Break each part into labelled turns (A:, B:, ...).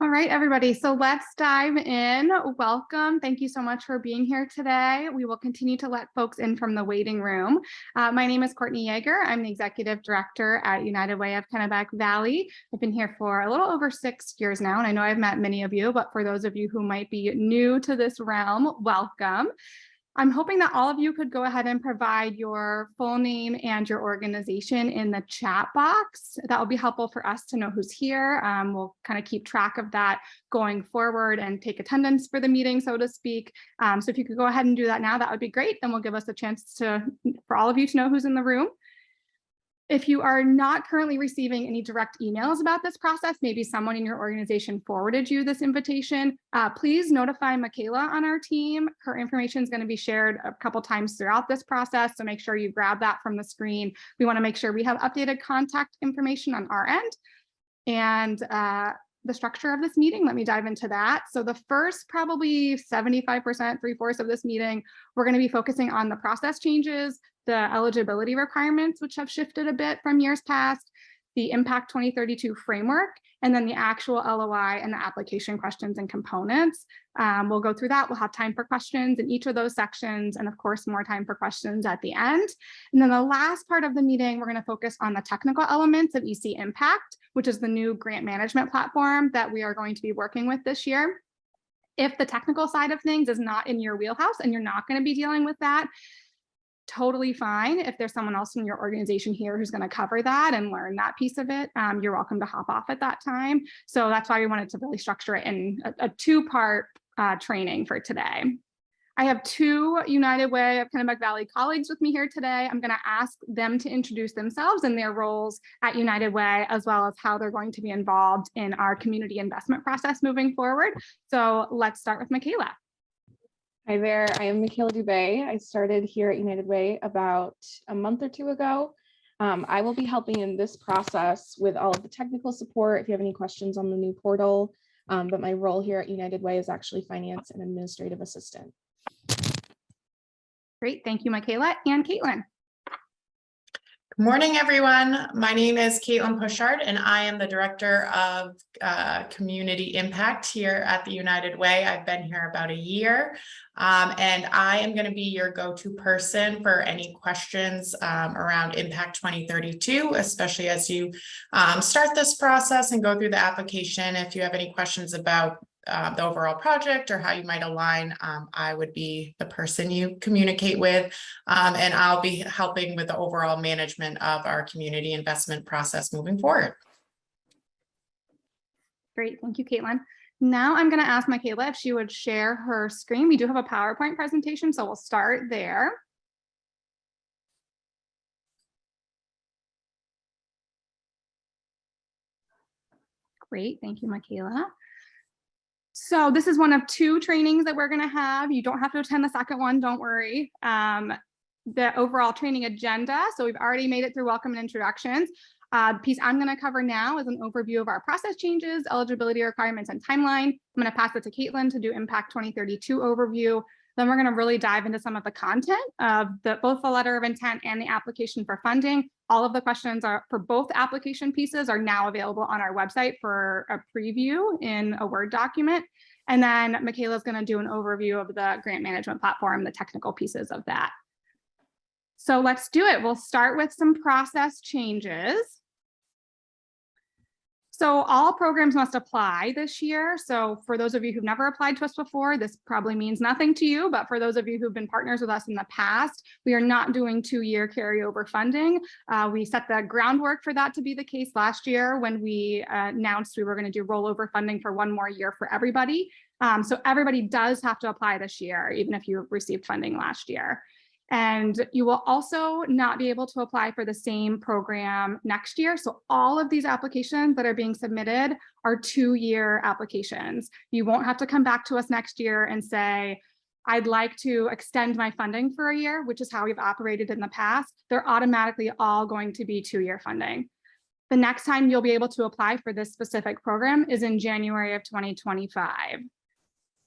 A: All right, everybody. So let's dive in. Welcome. Thank you so much for being here today. We will continue to let folks in from the waiting room. My name is Courtney Yeager. I'm the Executive Director at United Way of Kennebec Valley. I've been here for a little over 6 years now, and I know I've met many of you, but for those of you who might be new to this realm, welcome. I'm hoping that all of you could go ahead and provide your full name and your organization in the chat box. That will be helpful for us to know who's here. We'll kind of keep track of that going forward and take attendance for the meeting, so to speak. So if you could go ahead and do that now, that would be great. Then we'll give us a chance for all of you to know who's in the room. If you are not currently receiving any direct emails about this process, maybe someone in your organization forwarded you this invitation, please notify Michaela on our team. Her information is going to be shared a couple times throughout this process, so make sure you grab that from the screen. We want to make sure we have updated contact information on our end. And the structure of this meeting, let me dive into that. So the first probably 75%, 3/4 of this meeting, we're going to be focusing on the process changes, the eligibility requirements, which have shifted a bit from years past, the e-CImpact 2032 framework, and then the actual LOI and the application questions and components. We'll go through that. We'll have time for questions in each of those sections, and of course, more time for questions at the end. And then the last part of the meeting, we're going to focus on the technical elements of e-CImpact, which is the new grant management platform that we are going to be working with this year. If the technical side of things is not in your wheelhouse and you're not going to be dealing with that, totally fine. If there's someone else in your organization here who's going to cover that and learn that piece of it, you're welcome to hop off at that time. So that's why we wanted to really structure it in a two-part training for today. I have two United Way of Kennebec Valley colleagues with me here today. I'm going to ask them to introduce themselves and their roles at United Way, as well as how they're going to be involved in our community investment process moving forward. So let's start with Michaela.
B: Hi there, I am Michaela Dubay. I started here at United Way about a month or two ago. I will be helping in this process with all of the technical support if you have any questions on the new portal. But my role here at United Way is actually finance and administrative assistant.
A: Great, thank you, Michaela. And Caitlin.
C: Good morning, everyone. My name is Caitlin Pushard, and I am the Director of Community Impact here at the United Way. I've been here about a year, and I am going to be your go-to person for any questions around e-CImpact 2032, especially as you start this process and go through the application. If you have any questions about the overall project or how you might align, I would be the person you communicate with, and I'll be helping with the overall management of our community investment process moving forward.
A: Great, thank you, Caitlin. Now I'm going to ask Michaela if she would share her screen. We do have a PowerPoint presentation, so we'll start there. Great, thank you, Michaela. So this is one of two trainings that we're going to have. You don't have to attend the second one, don't worry. The overall training agenda. So we've already made it through welcome and introductions. The piece I'm going to cover now is an overview of our process changes, eligibility requirements, and timeline. I'm going to pass it to Caitlin to do e-CImpact 2032 overview. Then we're going to really dive into some of the content of both the letter of intent and the application for funding. All of the questions for both application pieces are now available on our website for a preview in a Word document. And then Michaela is going to do an overview of the grant management platform, the technical pieces of that. So let's do it. We'll start with some process changes. So all programs must apply this year. So for those of you who've never applied to us before, this probably means nothing to you, but for those of you who've been partners with us in the past, we are not doing 2-year carryover funding. We set the groundwork for that to be the case last year when we announced we were going to do rollover funding for 1 more year for everybody. So everybody does have to apply this year, even if you received funding last year. And you will also not be able to apply for the same program next year. So all of these applications that are being submitted are 2-year applications. You won't have to come back to us next year and say, I'd like to extend my funding for a year, which is how we've operated in the past. They're automatically all going to be 2-year funding. The next time you'll be able to apply for this specific program is in January of 2025.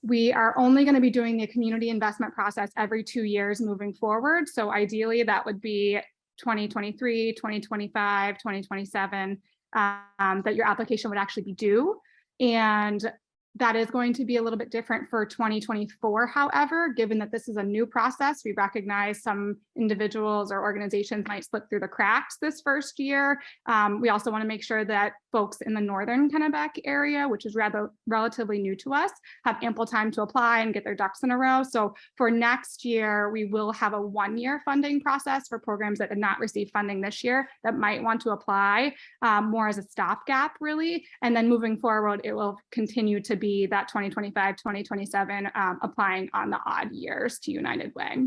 A: We are only going to be doing the community investment process every 2 years moving forward. So ideally, that would be 2023, 2025, 2027, that your application would actually be due. And that is going to be a little bit different for 2024. However, given that this is a new process, we recognize some individuals or organizations might slip through the cracks this first year. We also want to make sure that folks in the northern Kennebec area, which is rather relatively new to us, have ample time to apply and get their ducks in a row. So for next year, we will have a one-year funding process for programs that did not receive funding this year that might want to apply more as a stopgap, really. And then moving forward, it will continue to be that 2025, 2027 applying on the odd years to United Way.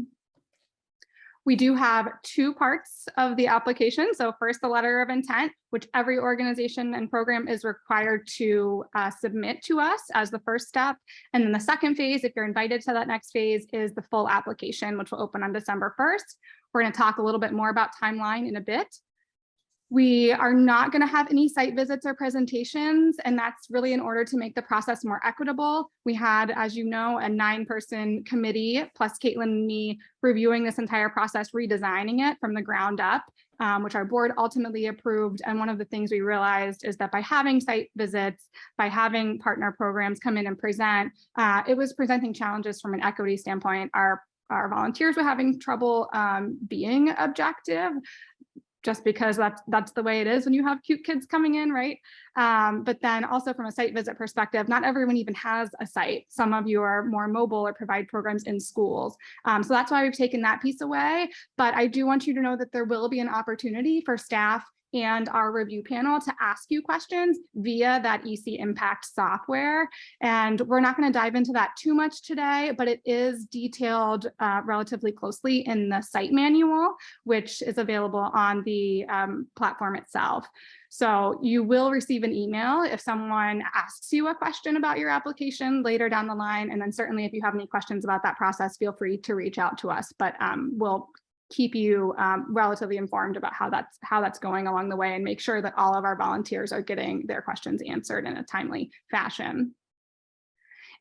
A: We do have two parts of the application. So first, the letter of intent, which every organization and program is required to submit to us as the first step. And then the second phase, if you're invited to that next phase, is the full application, which will open on December 1st. We're going to talk a little bit more about timeline in a bit. We are not going to have any site visits or presentations, and that's really in order to make the process more equitable. We had, as you know, a 9-person committee, plus Caitlin and me, reviewing this entire process, redesigning it from the ground up, which our board ultimately approved. And one of the things we realized is that by having site visits, by having partner programs come in and present, it was presenting challenges from an equity standpoint. Our volunteers were having trouble being objective, just because that's the way it is when you have cute kids coming in, right? But then also from a site visit perspective, not everyone even has a site. Some of you are more mobile or provide programs in schools. So that's why we've taken that piece away. But I do want you to know that there will be an opportunity for staff and our review panel to ask you questions via that e-CImpact software. And we're not going to dive into that too much today, but it is detailed relatively closely in the site manual, which is available on the platform itself. So you will receive an email if someone asks you a question about your application later down the line. And then certainly if you have any questions about that process, feel free to reach out to us, but we'll keep you relatively informed about how that's going along the way and make sure that all of our volunteers are getting their questions answered in a timely fashion.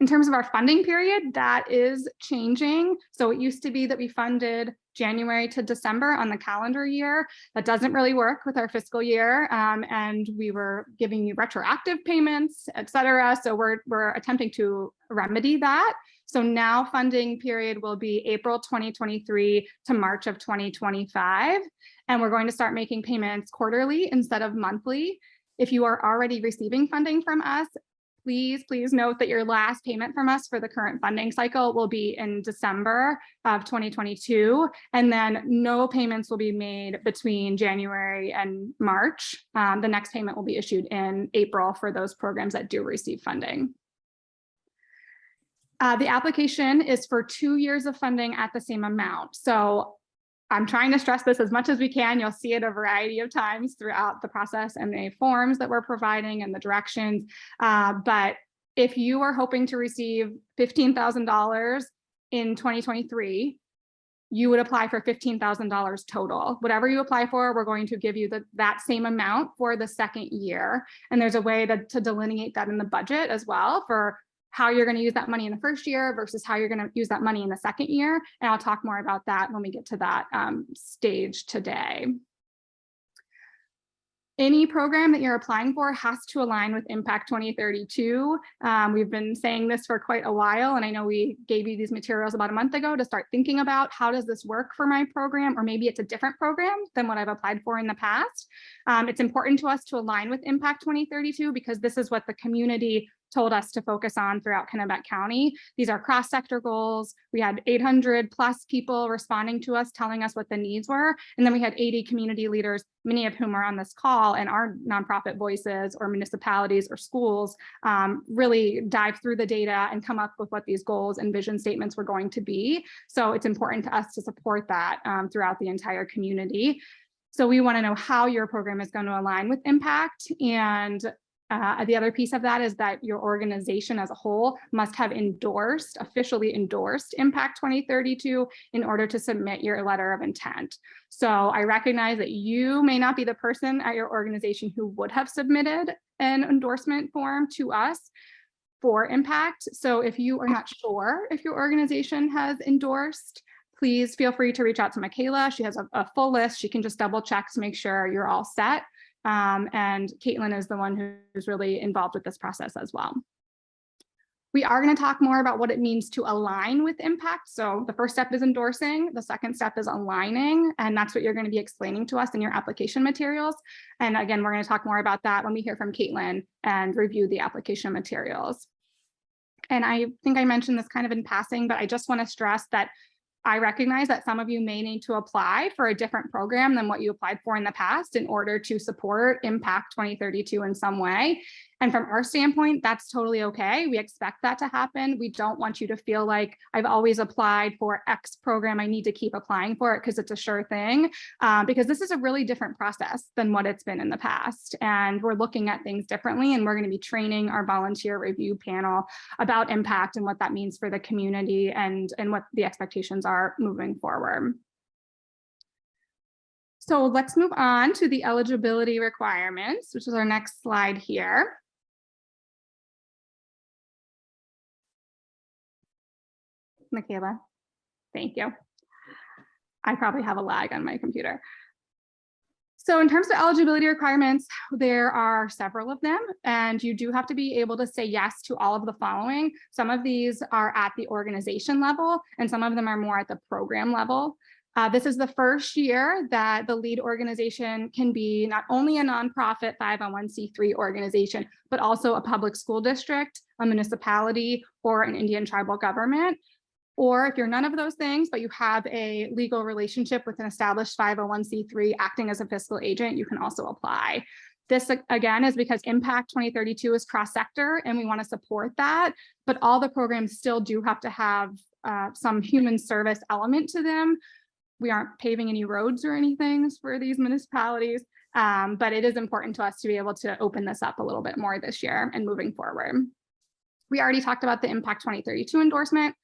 A: In terms of our funding period, that is changing. So it used to be that we funded January to December on the calendar year. That doesn't really work with our fiscal year. And we were giving you retroactive payments, et cetera. So we're attempting to remedy that. So now funding period will be April 2023 to March of 2025. And we're going to start making payments quarterly instead of monthly. If you are already receiving funding from us, please note that your last payment from us for the current funding cycle will be in December of 2022. And then no payments will be made between January and March. The next payment will be issued in April for those programs that do receive funding. The application is for 2 years of funding at the same amount. So I'm trying to stress this as much as we can. You'll see it a variety of times throughout the process and the forms that we're providing and the directions. But if you are hoping to receive $15,000 in 2023, you would apply for $15,000 total. Whatever you apply for, we're going to give you that same amount for the second year. And there's a way to delineate that in the budget as well for how you're going to use that money in the first year versus how you're going to use that money in the second year. And I'll talk more about that when we get to that stage today. Any program that you're applying for has to align with Impact 2032. We've been saying this for quite a while, and I know we gave you these materials about a month ago to start thinking about how does this work for my program, or maybe it's a different program than what I've applied for in the past. It's important to us to align with Impact 2032 because this is what the community told us to focus on throughout Kennebec County. These are cross-sector goals. We had 800 plus people responding to us, telling us what the needs were. And then we had 80 community leaders, many of whom are on this call and are nonprofit voices or municipalities or schools, really dive through the data and come up with what these goals and vision statements were going to be. So it's important to us to support that throughout the entire community. So we want to know how your program is going to align with Impact. And the other piece of that is that your organization as a whole must have officially endorsed Impact 2032 in order to submit your letter of intent. So I recognize that you may not be the person at your organization who would have submitted an endorsement form to us for Impact. So if you are not sure if your organization has endorsed, please feel free to reach out to Michaela. She has a full list. She can just double check to make sure you're all set. And Caitlin is the one who's really involved with this process as well. We are going to talk more about what it means to align with impact. So the first step is endorsing, the second step is aligning, and that's what you're going to be explaining to us in your application materials. And again, we're going to talk more about that when we hear from Caitlin and review the application materials. And I think I mentioned this kind of in passing, but I just want to stress that I recognize that some of you may need to apply for a different program than what you applied for in the past in order to support Impact 2032 in some way. And from our standpoint, that's totally okay. We expect that to happen. We don't want you to feel like I've always applied for X program. I need to keep applying for it because it's a sure thing, because this is a really different process than what it's been in the past. And we're looking at things differently, and we're going to be training our volunteer review panel about impact and what that means for the community and what the expectations are moving forward. So let's move on to the eligibility requirements, which is our next slide here. Michaela, thank you. I probably have a lag on my computer. So in terms of eligibility requirements, there are several of them, and you do have to be able to say yes to all of the following. Some of these are at the organization level, and some of them are more at the program level. This is the first year that the lead organization can be not only a nonprofit 501c3 organization, but also a public school district, a municipality, or an Indian tribal government. Or if you're none of those things, but you have a legal relationship with an established 501c3 acting as a fiscal agent, you can also apply. This, again, is because Impact 2032 is cross-sector, and we want to support that, but all the programs still do have to have some human service element to them. We aren't paving any roads or anything for these municipalities, but it is important to us to be able to open this up a little bit more this year and moving forward. We already talked about the Impact 2032 endorsement.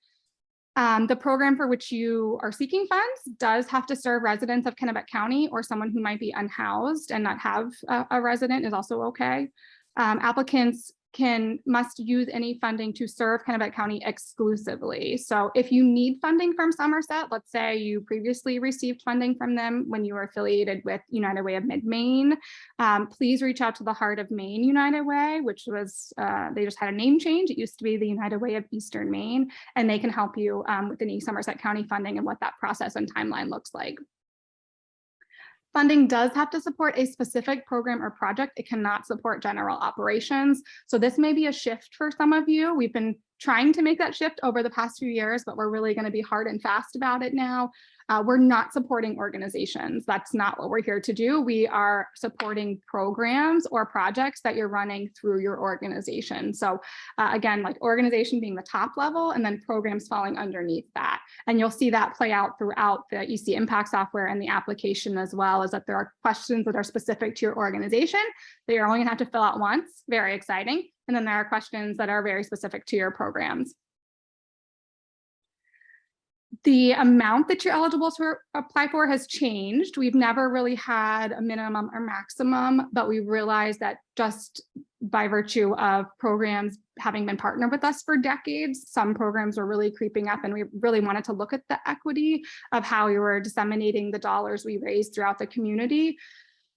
A: The program for which you are seeking funds does have to serve residents of Kennebec County, or someone who might be unhoused and not have a resident is also okay. Applicants must use any funding to serve Kennebec County exclusively. So if you need funding from Somerset, let's say you previously received funding from them when you were affiliated with United Way of Mid-Maine, please reach out to the Heart of Maine United Way, which was, they just had a name change. It used to be the United Way of Eastern Maine, and they can help you with any Somerset County funding and what that process and timeline looks like. Funding does have to support a specific program or project. It cannot support general operations. So this may be a shift for some of you. We've been trying to make that shift over the past few years, but we're really going to be hard and fast about it now. We're not supporting organizations. That's not what we're here to do. We are supporting programs or projects that you're running through your organization. So again, like organization being the top level, and then programs falling underneath that. And you'll see that play out throughout the e-CImpact software and the application, as well as that there are questions that are specific to your organization that you're only going to have to fill out once. Very exciting. And then there are questions that are very specific to your programs. The amount that you're eligible to apply for has changed. We've never really had a minimum or maximum, but we realized that just by virtue of programs having been partnered with us for decades, some programs were really creeping up, and we really wanted to look at the equity of how we were disseminating the dollars we raised throughout the community.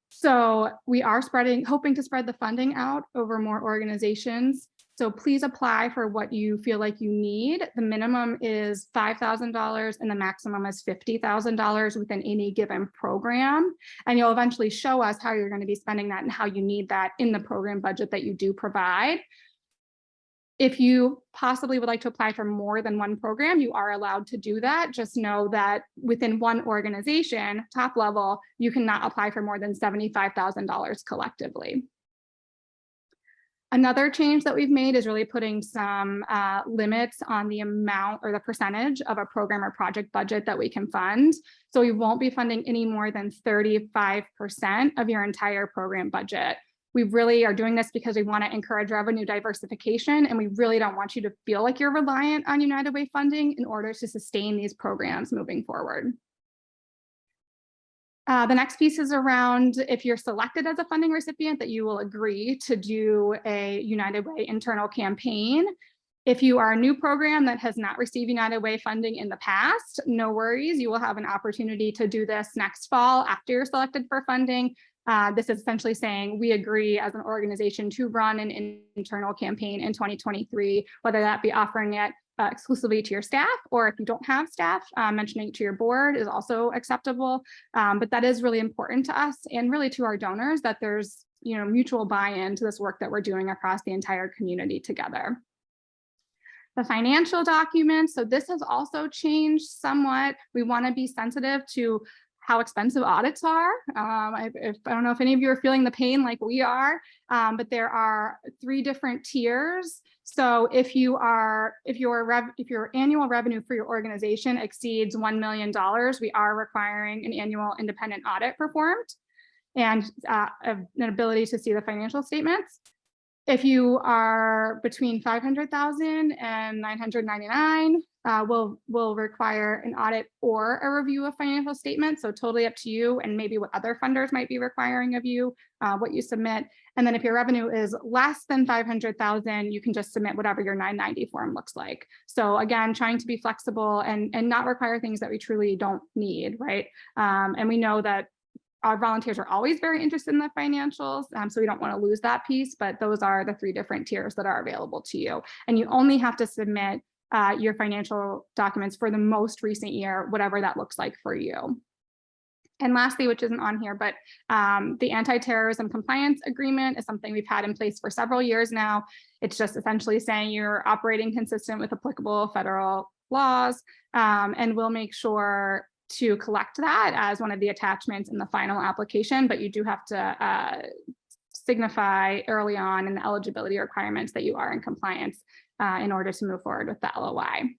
A: So we are hoping to spread the funding out over more organizations. So please apply for what you feel like you need. The minimum is $5,000 and the maximum is $50,000 within any given program. And you'll eventually show us how you're going to be spending that and how you need that in the program budget that you do provide. If you possibly would like to apply for more than one program, you are allowed to do that. Just know that within one organization, top level, you cannot apply for more than $75,000 collectively. Another change that we've made is really putting some limits on the amount or the percentage of a program or project budget that we can fund. So we won't be funding any more than 35% of your entire program budget. We really are doing this because we want to encourage revenue diversification, and we really don't want you to feel like you're reliant on United Way funding in order to sustain these programs moving forward. The next piece is around if you're selected as a funding recipient, that you will agree to do a United Way internal campaign. If you are a new program that has not received United Way funding in the past, no worries. You will have an opportunity to do this next fall after you're selected for funding. This is essentially saying we agree as an organization to run an internal campaign in 2023, whether that be offering it exclusively to your staff, or if you don't have staff, mentioning it to your board is also acceptable. But that is really important to us and really to our donors, that there's mutual buy-in to this work that we're doing across the entire community together. The financial documents, so this has also changed somewhat. We want to be sensitive to how expensive audits are. I don't know if any of you are feeling the pain like we are, but there are 3 different tiers. So if your annual revenue for your organization exceeds $1 million, we are requiring an annual independent audit performed and an ability to see the financial statements. If you are between 500,000 and 999, we'll require an audit or a review of financial statements. So totally up to you and maybe what other funders might be requiring of you, what you submit. And then if your revenue is less than 500,000, you can just submit whatever your 990 form looks like. So again, trying to be flexible and not require things that we truly don't need, right? And we know that our volunteers are always very interested in the financials, so we don't want to lose that piece, but those are the 3 different tiers that are available to you. And you only have to submit your financial documents for the most recent year, whatever that looks like for you. And lastly, which isn't on here, but the anti-terrorism compliance agreement is something we've had in place for several years now. It's just essentially saying you're operating consistent with applicable federal laws, and we'll make sure to collect that as one of the attachments in the final application, but you do have to signify early on in the eligibility requirements that you are in compliance in order to move forward with the LOI.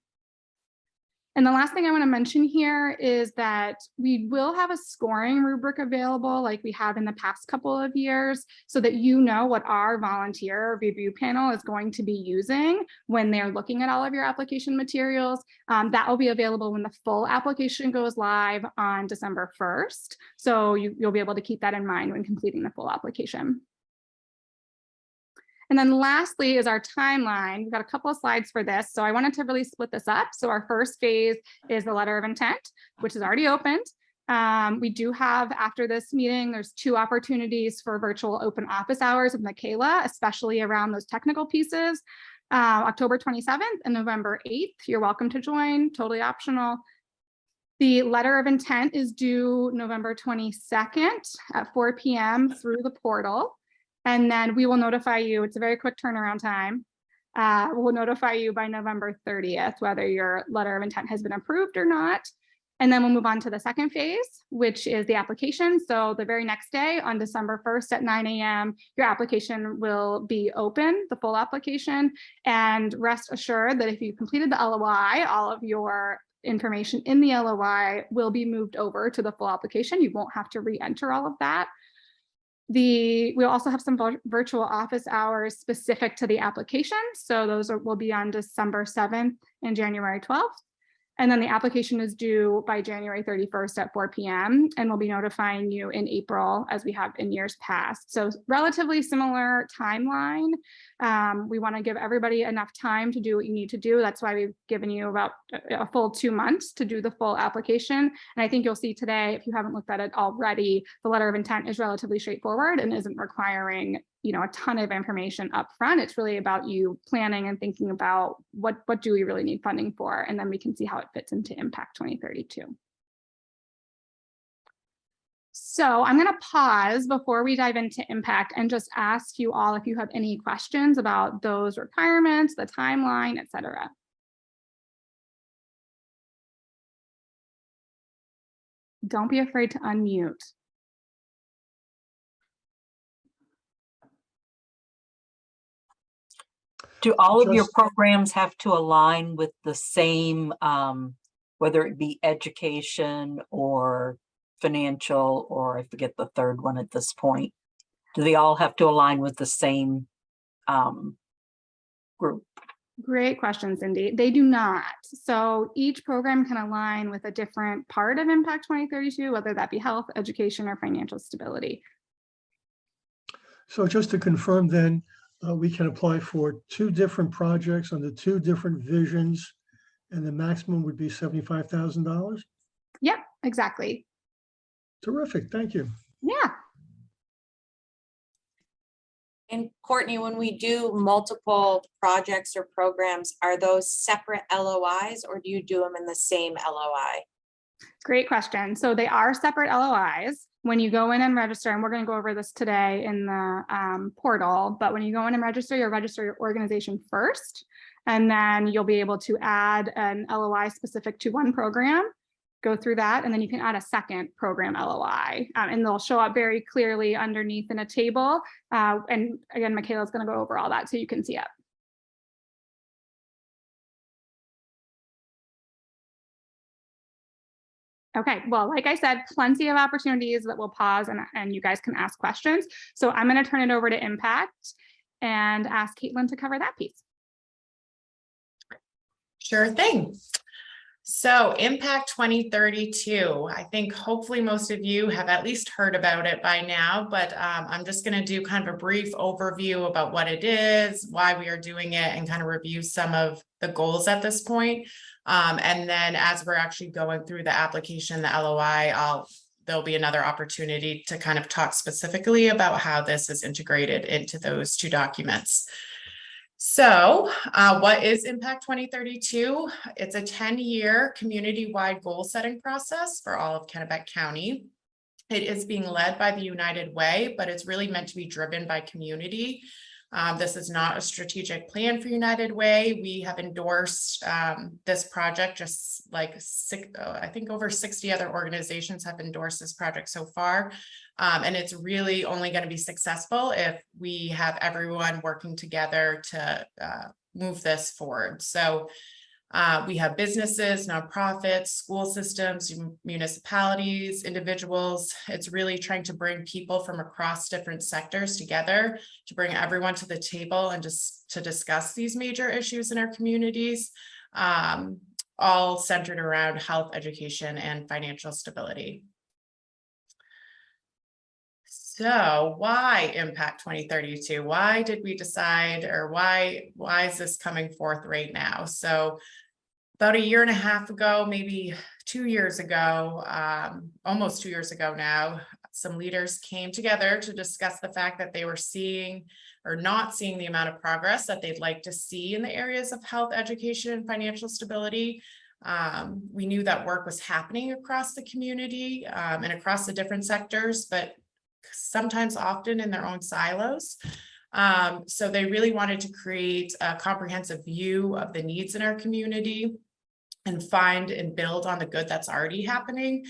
A: And the last thing I want to mention here is that we will have a scoring rubric available like we have in the past couple of years, so that you know what our volunteer review panel is going to be using when they're looking at all of your application materials. That will be available when the full application goes live on December 1st. So you'll be able to keep that in mind when completing the full application. And then lastly is our timeline. We've got a couple of slides for this. So I wanted to really split this up. So our first phase is the letter of intent, which is already opened. We do have, after this meeting, there's 2 opportunities for virtual open office hours with Michaela, especially around those technical pieces. October 27th and November 8th. You're welcome to join, totally optional. The letter of intent is due November 22nd at 4 p.m. through the portal. And then we will notify you. It's a very quick turnaround time. We'll notify you by November 30th, whether your letter of intent has been approved or not. And then we'll move on to the second phase, which is the application. So the very next day on December 1st at 9 a.m., your application will be open, the full application. And rest assured that if you completed the LOI, all of your information in the LOI will be moved over to the full application. You won't have to re-enter all of that. We'll also have some virtual office hours specific to the application. So those will be on December 7th and January 12th. And then the application is due by January 31st at 4 p.m. and we'll be notifying you in April as we have in years past. So relatively similar timeline. We want to give everybody enough time to do what you need to do. That's why we've given you about a full 2 months to do the full application. And I think you'll see today, if you haven't looked at it already, the letter of intent is relatively straightforward and isn't requiring a ton of information up front. It's really about you planning and thinking about what do we really need funding for, and then we can see how it fits into Impact 2032. So I'm going to pause before we dive into Impact and just ask you all if you have any questions about those requirements, the timeline, et cetera. Don't be afraid to unmute.
D: Do all of your programs have to align with the same, whether it be education or financial, or I forget the third one at this point? Do they all have to align with the same group?
A: Great question, Cindy. They do not. So each program can align with a different part of Impact 2032, whether that be health, education, or financial stability.
E: So just to confirm then, we can apply for 2 different projects under 2 different visions, and the maximum would be $75,000?
A: Yep, exactly.
E: Terrific, thank you.
A: Yeah.
F: And Courtney, when we do multiple projects or programs, are those separate LOIs or do you do them in the same LOI?
A: Great question. So they are separate LOIs. When you go in and register, and we're going to go over this today in the portal, but when you go in and register, you'll register your organization first, and then you'll be able to add an LOI specific to one program, go through that, and then you can add a second program LOI, and they'll show up very clearly underneath in a table. And again, Michaela's going to go over all that so you can see it. Okay, well, like I said, plenty of opportunities that will pause and you guys can ask questions. So I'm going to turn it over to Impact and ask Caitlin to cover that piece.
C: Sure thing. So Impact 2032, I think hopefully most of you have at least heard about it by now, but I'm just going to do kind of a brief overview about what it is, why we are doing it, and kind of review some of the goals at this point. And then as we're actually going through the application, the LOI, there'll be another opportunity to kind of talk specifically about how this is integrated into those two documents. So what is Impact 2032? It's a 10-year community-wide goal setting process for all of Kennebec County. It is being led by the United Way, but it's really meant to be driven by community. This is not a strategic plan for United Way. We have endorsed this project, just like I think over 60 other organizations have endorsed this project so far. And it's really only going to be successful if we have everyone working together to move this forward. So we have businesses, nonprofits, school systems, municipalities, individuals. It's really trying to bring people from across different sectors together to bring everyone to the table and just to discuss these major issues in our communities, all centered around health, education, and financial stability. So why Impact 2032? Why did we decide, or why is this coming forth right now? So about a year and a half ago, maybe 2 years ago, almost 2 years ago now, some leaders came together to discuss the fact that they were seeing or not seeing the amount of progress that they'd like to see in the areas of health, education, and financial stability. We knew that work was happening across the community and across the different sectors, but sometimes often in their own silos. So they really wanted to create a comprehensive view of the needs in our community and find and build on the good that's already happening,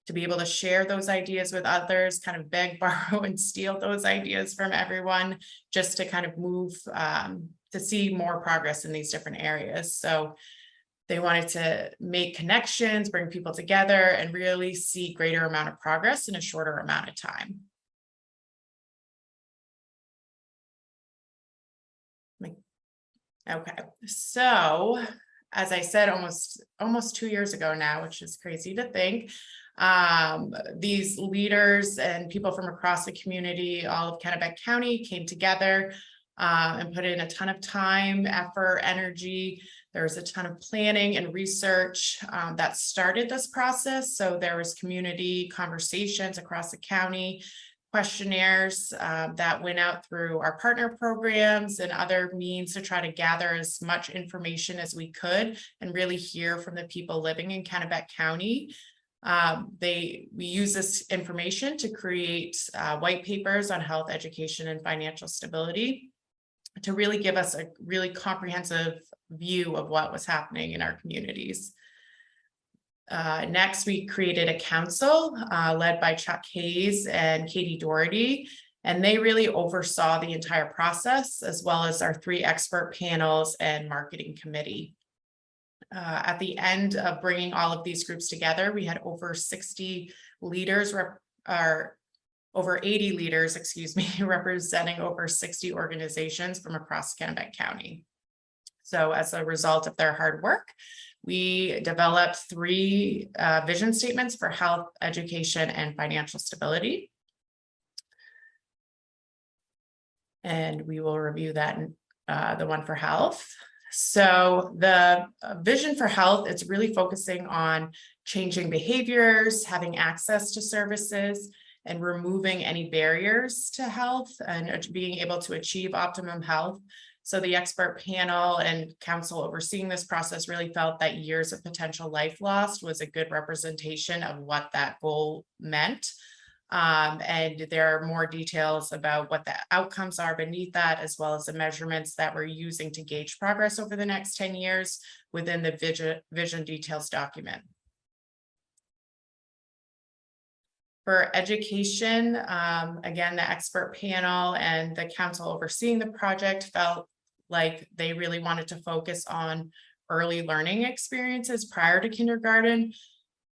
C: to be able to share those ideas with others, kind of beg, borrow, and steal those ideas from everyone, just to kind of move to see more progress in these different areas. So they wanted to make connections, bring people together, and really see greater amount of progress in a shorter amount of time. Okay, so as I said, almost 2 years ago now, which is crazy to think, these leaders and people from across the community, all of Kennebec County, came together and put in a ton of time, effort, energy. There was a ton of planning and research that started this process. So there was community conversations across the county, questionnaires that went out through our partner programs and other means to try to gather as much information as we could and really hear from the people living in Kennebec County. We use this information to create white papers on health, education, and financial stability to really give us a really comprehensive view of what was happening in our communities. Next, we created a council led by Chuck Hayes and Katie Doherty, and they really oversaw the entire process, as well as our 3 expert panels and marketing committee. At the end of bringing all of these groups together, we had over 60 leaders, over 80 leaders, excuse me, representing over 60 organizations from across Kennebec County. So as a result of their hard work, we developed 3 vision statements for health, education, and financial stability. And we will review that in the one for health. So the vision for health, it's really focusing on changing behaviors, having access to services, and removing any barriers to health and being able to achieve optimum health. So the expert panel and council overseeing this process really felt that years of potential life lost was a good representation of what that goal meant. And there are more details about what the outcomes are beneath that, as well as the measurements that we're using to gauge progress over the next 10 years within the vision details document. For education, again, the expert panel and the council overseeing the project felt like they really wanted to focus on early learning experiences prior to kindergarten.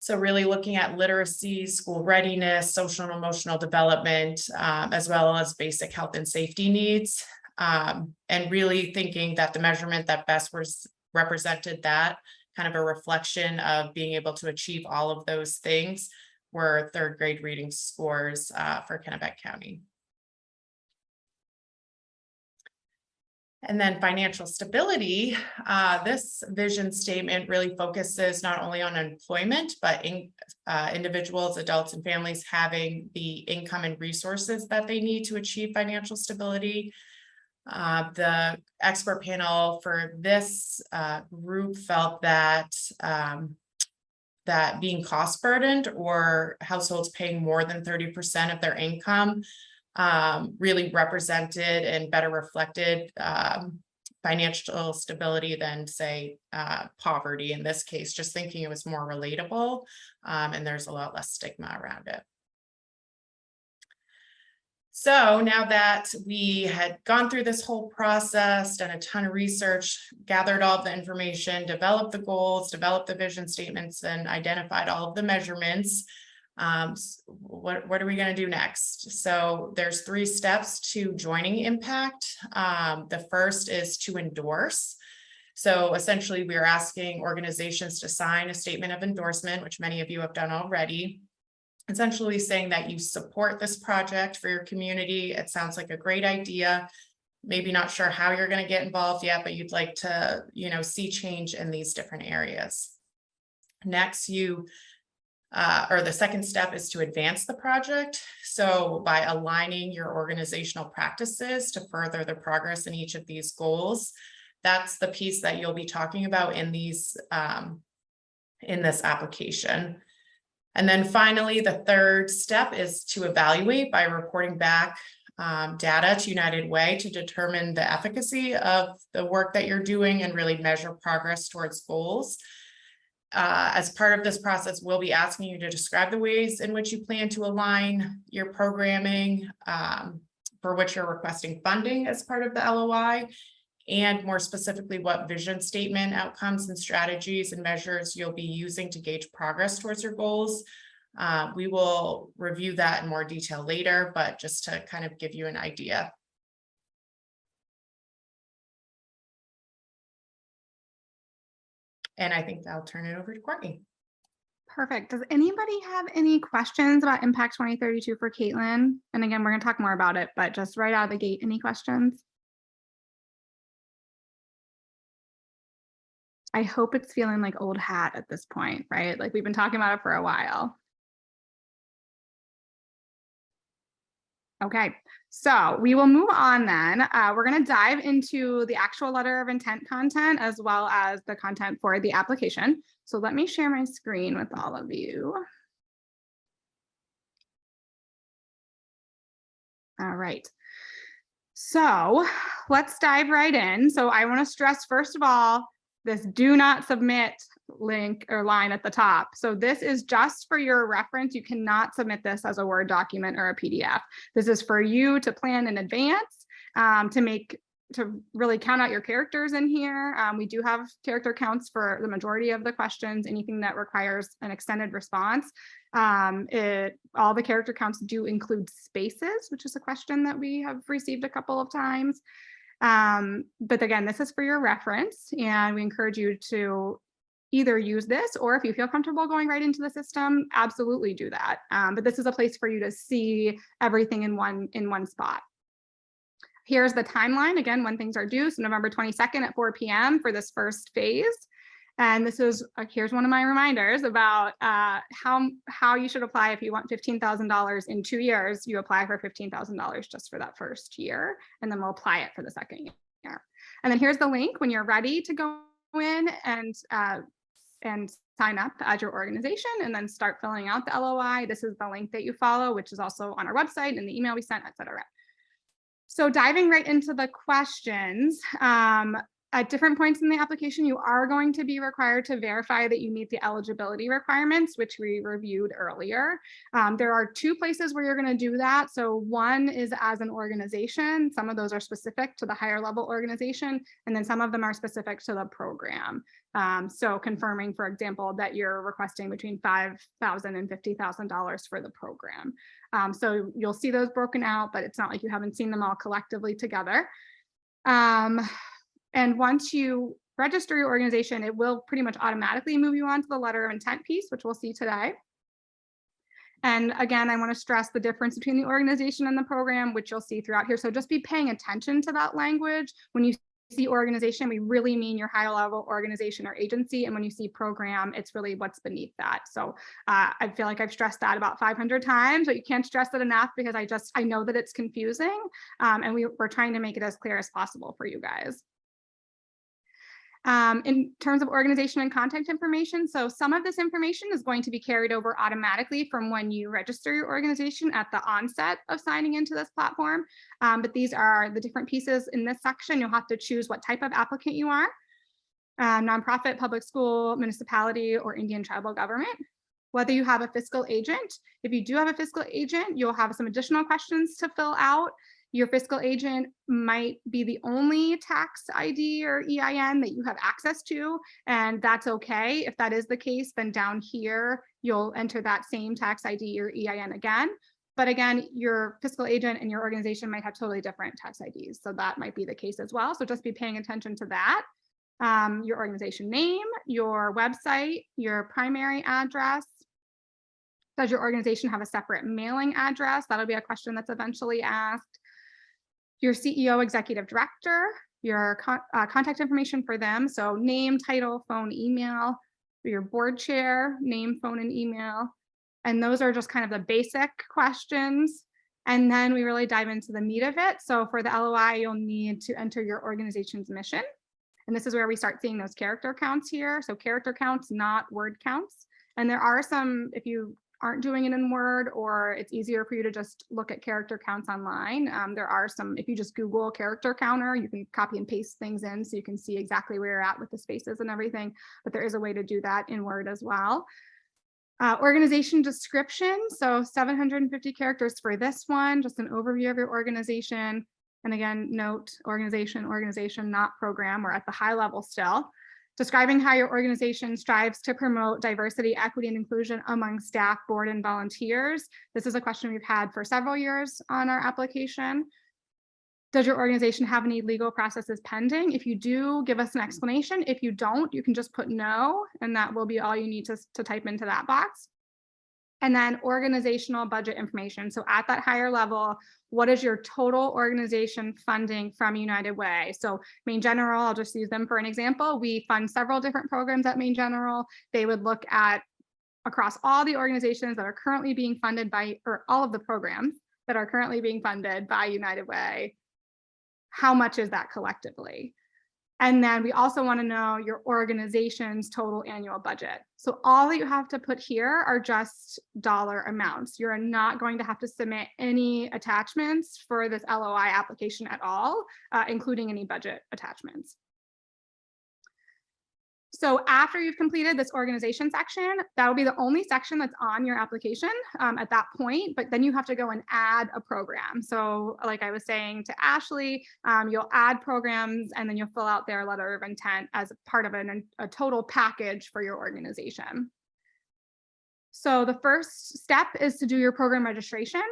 C: So really looking at literacy, school readiness, social and emotional development, as well as basic health and safety needs, and really thinking that the measurement that best represented that kind of a reflection of being able to achieve all of those things were third grade reading scores for Kennebec County. And then financial stability, this vision statement really focuses not only on employment, but individuals, adults, and families having the income and resources that they need to achieve financial stability. The expert panel for this group felt that that being cost burdened or households paying more than 30% of their income really represented and better reflected financial stability than, say, poverty in this case, just thinking it was more relatable, and there's a lot less stigma around it. So now that we had gone through this whole process, done a ton of research, gathered all of the information, developed the goals, developed the vision statements, and identified all of the measurements, what are we going to do next? So there's 3 steps to joining e-CImpact. The first is to endorse. So essentially we are asking organizations to sign a statement of endorsement, which many of you have done already, essentially saying that you support this project for your community. It sounds like a great idea. Maybe not sure how you're going to get involved yet, but you'd like to, see change in these different areas. Next, or the second step is to advance the project. So by aligning your organizational practices to further the progress in each of these goals, that's the piece that you'll be talking about in these in this application. And then finally, the third step is to evaluate by reporting back data to United Way to determine the efficacy of the work that you're doing and really measure progress towards goals. As part of this process, we'll be asking you to describe the ways in which you plan to align your programming for which you're requesting funding as part of the LOI, and more specifically, what vision statement outcomes and strategies and measures you'll be using to gauge progress towards your goals. We will review that in more detail later, but just to kind of give you an idea. And I think I'll turn it over to Courtney.
A: Perfect. Does anybody have any questions about Impact 2032 for Caitlin? And again, we're going to talk more about it, but just right out of the gate, any questions? I hope it's feeling like old hat at this point, right? Like we've been talking about it for a while. Okay, so we will move on then. We're going to dive into the actual letter of intent content as well as the content for the application. So let me share my screen with all of you. All right. So let's dive right in. So I want to stress, first of all, this do not submit link or line at the top. So this is just for your reference. You cannot submit this as a Word document or a PDF. This is for you to plan in advance, to really count out your characters in here. We do have character counts for the majority of the questions. Anything that requires an extended response. All the character counts do include spaces, which is a question that we have received a couple of times. But again, this is for your reference, and we encourage you to either use this, or if you feel comfortable going right into the system, absolutely do that. But this is a place for you to see everything in one spot. Here's the timeline, again, when things are due. So November 22nd at 4 p.m. for this first phase. And this is, here's one of my reminders about how you should apply if you want $15,000 in 2 years. You apply for $15,000 just for that first year, and then we'll apply it for the second year. And then here's the link when you're ready to go in and sign up as your organization and then start filling out the LOI. This is the link that you follow, which is also on our website and the email we sent, et cetera. So diving right into the questions, at different points in the application, you are going to be required to verify that you meet the eligibility requirements, which we reviewed earlier. There are 2 places where you're going to do that. So one is as an organization. Some of those are specific to the higher level organization, and then some of them are specific to the program. So confirming, for example, that you're requesting between $5,000 and $50,000 for the program. So you'll see those broken out, but it's not like you haven't seen them all collectively together. And once you register your organization, it will pretty much automatically move you on to the letter of intent piece, which we'll see today. And again, I want to stress the difference between the organization and the program, which you'll see throughout here. So just be paying attention to that language. When you see organization, we really mean your higher level organization or agency. And when you see program, it's really what's beneath that. So I feel like I've stressed that about 500 times, but you can't stress it enough because I know that it's confusing. And we're trying to make it as clear as possible for you guys. In terms of organization and contact information, so some of this information is going to be carried over automatically from when you register your organization at the onset of signing into this platform. But these are the different pieces in this section. You'll have to choose what type of applicant you are, nonprofit, public school, municipality, or Indian tribal government. Whether you have a fiscal agent. If you do have a fiscal agent, you'll have some additional questions to fill out. Your fiscal agent might be the only tax ID or EIN that you have access to, and that's okay. If that is the case, then down here, you'll enter that same tax ID or EIN again. But again, your fiscal agent and your organization might have totally different tax IDs, so that might be the case as well. So just be paying attention to that. Your organization name, your website, your primary address. Does your organization have a separate mailing address? That'll be a question that's eventually asked. Your CEO, executive director, your contact information for them. So name, title, phone, email, your board chair, name, phone, and email. And those are just kind of the basic questions. And then we really dive into the meat of it. So for the LOI, you'll need to enter your organization's mission. And this is where we start seeing those character counts here. So character counts, not word counts. And there are some, if you aren't doing it in Word, or it's easier for you to just look at character counts online. There are some, if you just Google character counter, you can copy and paste things in so you can see exactly where you're at with the spaces and everything, but there is a way to do that in Word as well. Organization description, so 750 characters for this one, just an overview of your organization. And again, note organization, not program. We're at the high level still. Describing how your organization strives to promote diversity, equity, and inclusion among staff, board, and volunteers. This is a question we've had for several years on our application. Does your organization have any legal processes pending? If you do, give us an explanation. If you don't, you can just put no, and that will be all you need to type into that box. And then organizational budget information. So at that higher level, what is your total organization funding from United Way? So Maine General, I'll just use them for an example. We fund several different programs at Maine General. They would look at across all the organizations that are currently being funded by, or all of the programs that are currently being funded by United Way. How much is that collectively? And then we also want to know your organization's total annual budget. So all that you have to put here are just dollar amounts. You're not going to have to submit any attachments for this LOI application at all, including any budget attachments. So after you've completed this organization section, that will be the only section that's on your application at that point, but then you have to go and add a program. So like I was saying to Ashley, you'll add programs and then you'll fill out their letter of intent as part of a total package for your organization. So the first step is to do your program registration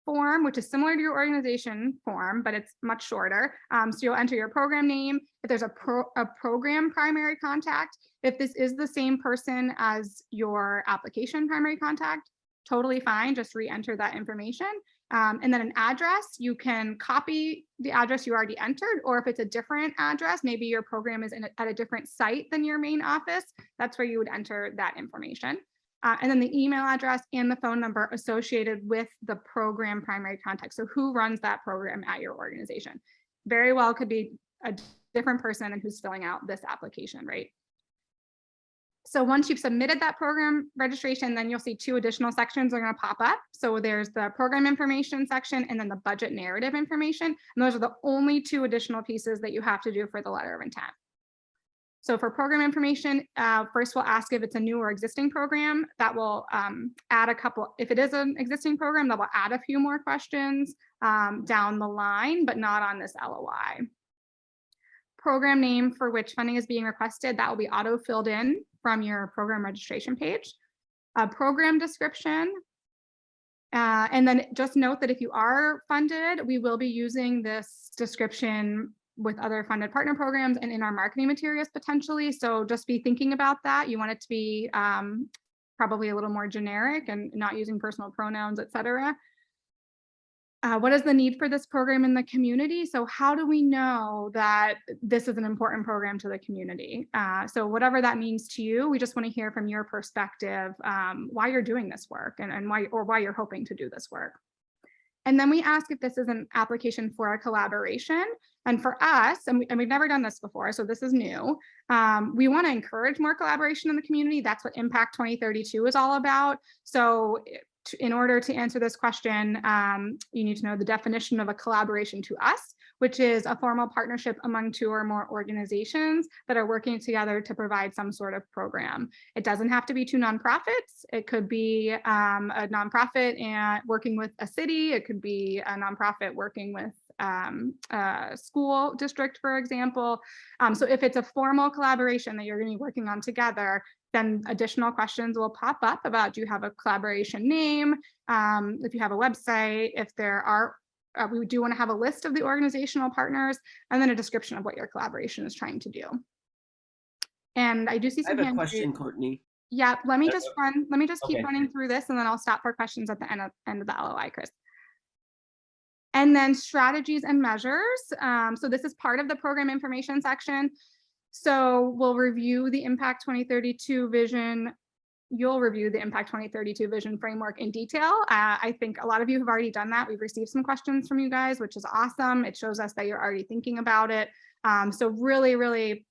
A: form, which is similar to your organization form, but it's much shorter. So you'll enter your program name. If there's a program primary contact, if this is the same person as your application primary contact, totally fine, just re-enter that information. And then an address, you can copy the address you already entered, or if it's a different address, maybe your program is at a different site than your main office, that's where you would enter that information. And then the email address and the phone number associated with the program primary contact. So who runs that program at your organization? Very well could be a different person and who's filling out this application, right? So once you've submitted that program registration, then you'll see two additional sections are going to pop up. So there's the program information section and then the budget narrative information. And those are the only two additional pieces that you have to do for the letter of intent. So for program information, first we'll ask if it's a new or existing program. That will add a couple, if it is an existing program, that will add a few more questions down the line, but not on this LOI. Program name for which funding is being requested, that will be auto filled in from your program registration page. A program description. And then just note that if you are funded, we will be using this description with other funded partner programs and in our marketing materials potentially. So just be thinking about that. You want it to be probably a little more generic and not using personal pronouns, et cetera. What is the need for this program in the community? So how do we know that this is an important program to the community? So whatever that means to you, we just want to hear from your perspective why you're doing this work and why you're hoping to do this work. And then we ask if this is an application for a collaboration. And for us, and we've never done this before, so this is new, we want to encourage more collaboration in the community. That's what Impact 2032 is all about. So in order to answer this question, you need to know the definition of a collaboration to us, which is a formal partnership among two or more organizations that are working together to provide some sort of program. It doesn't have to be two nonprofits. It could be a nonprofit and working with a city. It could be a nonprofit working with a school district, for example. So if it's a formal collaboration that you're going to be working on together, then additional questions will pop up about, do you have a collaboration name? If you have a website, if there are, we do want to have a list of the organizational partners, and then a description of what your collaboration is trying to do. And I do see some
G: I have a question, Courtney.
A: Yeah, let me just keep
G: Okay.
A: running through this, and then I'll stop for questions at the end of the LOI, Chris. And then strategies and measures. So this is part of the program information section. So we'll review the Impact 2032 vision. You'll review the Impact 2032 vision framework in detail. I think a lot of you have already done that. We've received some questions from you guys, which is awesome. It shows us that you're already thinking about it. So really, really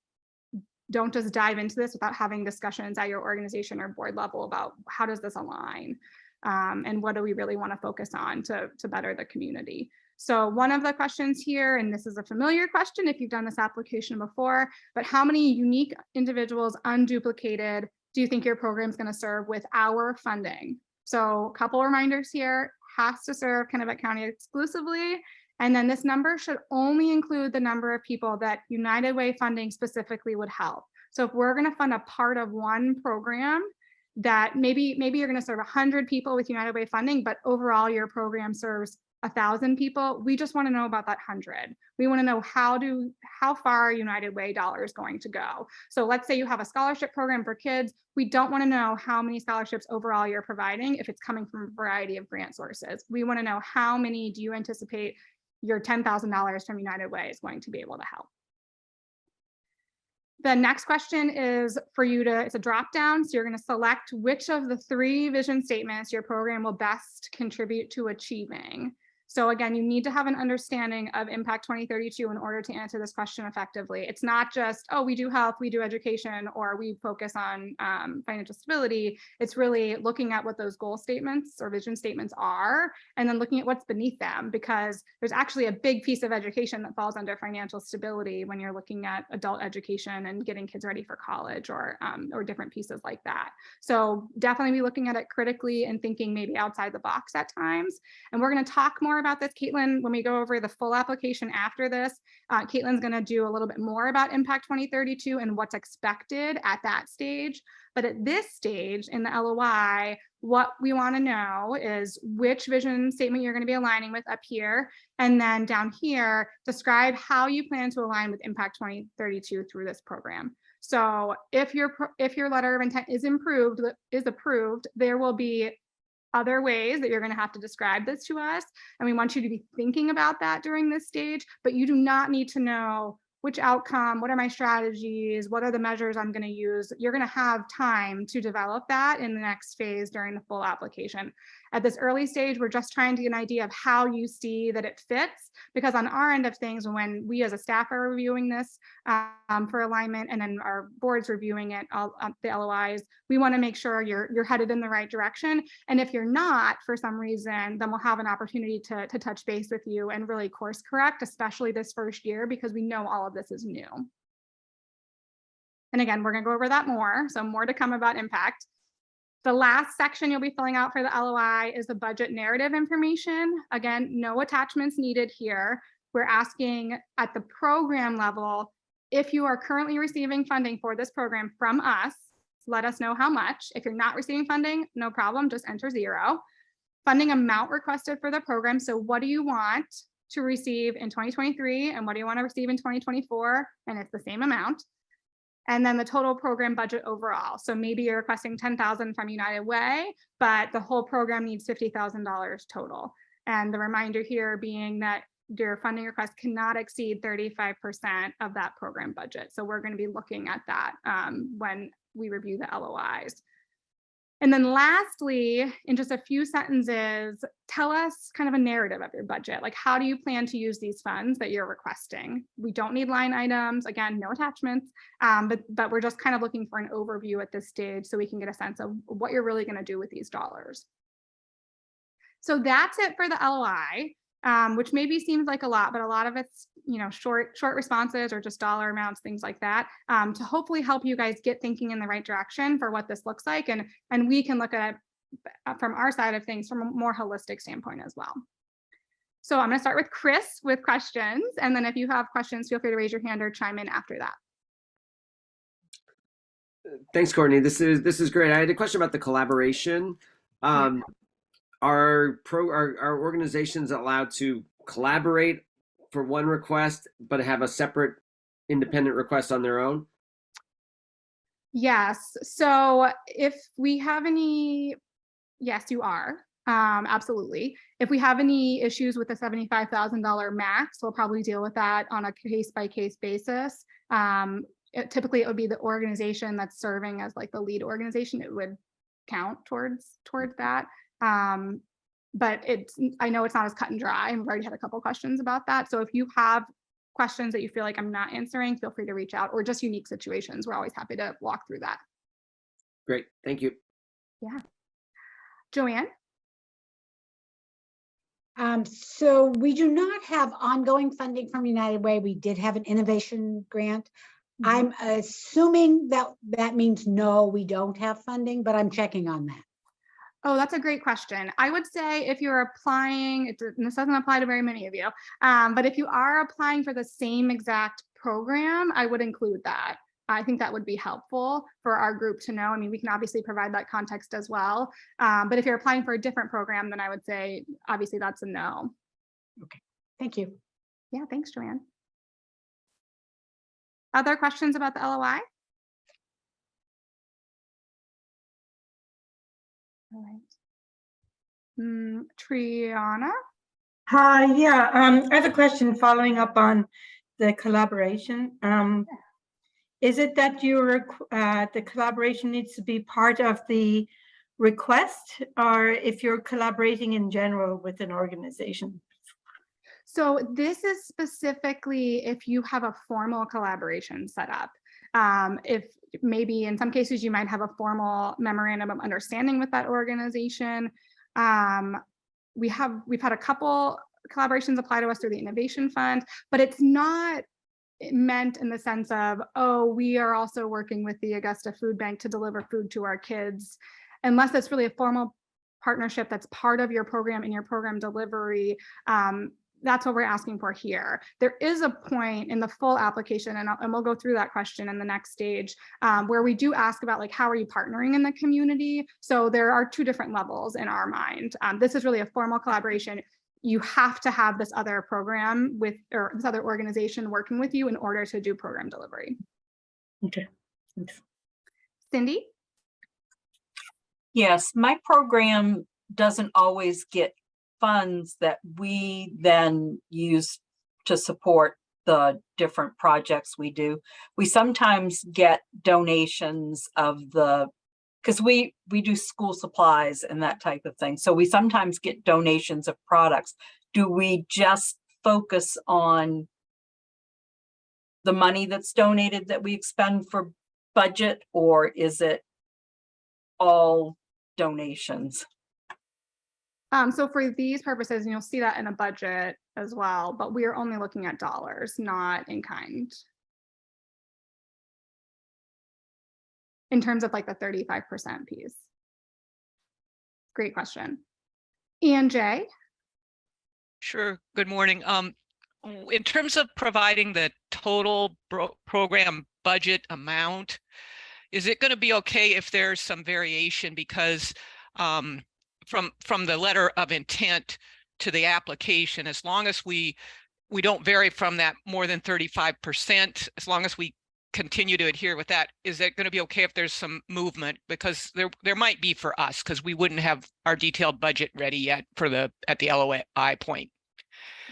A: don't just dive into this without having discussions at your organization or board level about how does this align and what do we really want to focus on to better the community. So one of the questions here, and this is a familiar question if you've done this application before, but how many unique individuals unduplicated do you think your program is going to serve with our funding? So a couple reminders here, has to serve Kennebec County exclusively. And then this number should only include the number of people that United Way funding specifically would help. So if we're going to fund a part of one program that maybe you're going to serve 100 people with United Way funding, but overall your program serves 1,000 people, we just want to know about that 100. We want to know how far United Way dollars going to go. So let's say you have a scholarship program for kids. We don't want to know how many scholarships overall you're providing if it's coming from a variety of grant sources. We want to know how many do you anticipate your $10,000 from United Way is going to be able to help. The next question is for you to, it's a drop down. So you're going to select which of the 3 vision statements your program will best contribute to achieving. So again, you need to have an understanding of Impact 2032 in order to answer this question effectively. It's not just, oh, we do health, we do education, or we focus on financial stability. It's really looking at what those goal statements or vision statements are, and then looking at what's beneath them, because there's actually a big piece of education that falls under financial stability when you're looking at adult education and getting kids ready for college or different pieces like that. So definitely be looking at it critically and thinking maybe outside the box at times. And we're going to talk more about this, Caitlin, when we go over the full application after this. Caitlin's going to do a little bit more about Impact 2032 and what's expected at that stage. But at this stage in the LOI, what we want to know is which vision statement you're going to be aligning with up here. And then down here, describe how you plan to align with Impact 2032 through this program. So if your letter of intent is approved, there will be other ways that you're going to have to describe this to us. And we want you to be thinking about that during this stage, but you do not need to know which outcome, what are my strategies, what are the measures I'm going to use. You're going to have time to develop that in the next phase during the full application. At this early stage, we're just trying to get an idea of how you see that it fits, because on our end of things, when we as a staff are reviewing this for alignment, and then our board's reviewing it, the LOIs, we want to make sure you're headed in the right direction. And if you're not, for some reason, then we'll have an opportunity to touch base with you and really course correct, especially this first year, because we know all of this is new. And again, we're going to go over that more. So more to come about impact. The last section you'll be filling out for the LOI is the budget narrative information. Again, no attachments needed here. We're asking at the program level, if you are currently receiving funding for this program from us, let us know how much. If you're not receiving funding, no problem, just enter 0. Funding amount requested for the program. So what do you want to receive in 2023 and what do you want to receive in 2024? And it's the same amount. And then the total program budget overall. So maybe you're requesting $10,000 from United Way, but the whole program needs $50,000 total. And the reminder here being that your funding request cannot exceed 35% of that program budget. So we're going to be looking at that when we review the LOIs. And then lastly, in just a few sentences, tell us kind of a narrative of your budget. Like, how do you plan to use these funds that you're requesting? We don't need line items, again, no attachments, but we're just kind of looking for an overview at this stage so we can get a sense of what you're really going to do with these dollars. So that's it for the LOI, which maybe seems like a lot, but a lot of it's, you know, short responses or just dollar amounts, things like that, to hopefully help you guys get thinking in the right direction for what this looks like. And we can look at it from our side of things from a more holistic standpoint as well. So I'm going to start with Chris with questions. And then if you have questions, feel free to raise your hand or chime in after that.
G: Thanks, Courtney. This is great. I had a question about the collaboration. Are organizations allowed to collaborate for one request, but have a separate independent request on their own?
A: Yes. So if we have any, yes, you are. Absolutely. If we have any issues with the $75,000 max, we'll probably deal with that on a case-by-case basis. Typically, it would be the organization that's serving as like the lead organization. It would count towards that. But I know it's not as cut and dry. I've already had a couple questions about that. So if you have questions that you feel like I'm not answering, feel free to reach out, or just unique situations. We're always happy to walk through that.
G: Great, thank you.
A: Yeah. Joanne?
H: So we do not have ongoing funding from United Way. We did have an innovation grant. I'm assuming that means no, we don't have funding, but I'm checking on that.
A: Oh, that's a great question. I would say if you're applying, this doesn't apply to very many of you, but if you are applying for the same exact program, I would include that. I think that would be helpful for our group to know. I mean, we can obviously provide that context as well. But if you're applying for a different program, then I would say, obviously that's a no.
H: Okay, thank you.
A: Yeah, thanks, Joanne. Other questions about the LOI? All right. Triana?
I: Hi, yeah, I have a question following up on the collaboration. Is it that the collaboration needs to be part of the request, or if you're collaborating in general with an organization?
A: So this is specifically if you have a formal collaboration set up. If maybe in some cases you might have a formal memorandum of understanding with that organization. We've had a couple collaborations apply to us through the Innovation Fund, but it's not meant in the sense of, oh, we are also working with the Augusta Food Bank to deliver food to our kids, unless that's really a formal partnership that's part of your program and your program delivery. That's what we're asking for here. There is a point in the full application, and we'll go through that question in the next stage, where we do ask about like, how are you partnering in the community? So there are two different levels in our mind. This is really a formal collaboration. You have to have this other program or this other organization working with you in order to do program delivery.
I: Okay. Thanks.
A: Cindy?
D: Yes, my program doesn't always get funds that we then use to support the different projects we do. We sometimes get donations of the, because we do school supplies and that type of thing. So we sometimes get donations of products. Do we just focus on the money that's donated that we expend for budget, or is it all donations?
A: So for these purposes, and you'll see that in a budget as well, but we are only looking at dollars, not in kind. In terms of like the 35% piece. Great question. Ian J.
J: Sure. Good morning. In terms of providing the total program budget amount, is it going to be okay if there's some variation? Because from the letter of intent to the application, as long as we don't vary from that more than 35%, as long as we continue to adhere with that, is it going to be okay if there's some movement? Because there might be for us, because we wouldn't have our detailed budget ready yet for at the LOI point.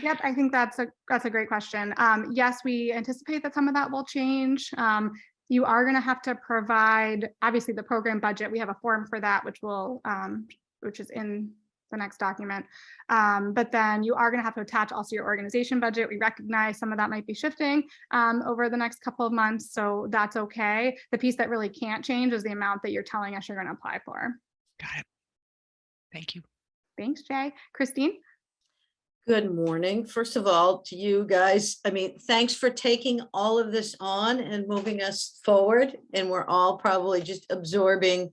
A: Yep, I think that's a great question. Yes, we anticipate that some of that will change. You are going to have to provide, obviously, the program budget. We have a form for that, which is in the next document. But then you are going to have to attach also your organization budget. We recognize some of that might be shifting over the next couple of months, so that's okay. The piece that really can't change is the amount that you're telling us you're going to apply for.
J: Got it. Thank you.
A: Thanks, Jay. Christine?
K: Good morning. First of all, to you guys, I mean, thanks for taking all of this on and moving us forward. And we're all probably just absorbing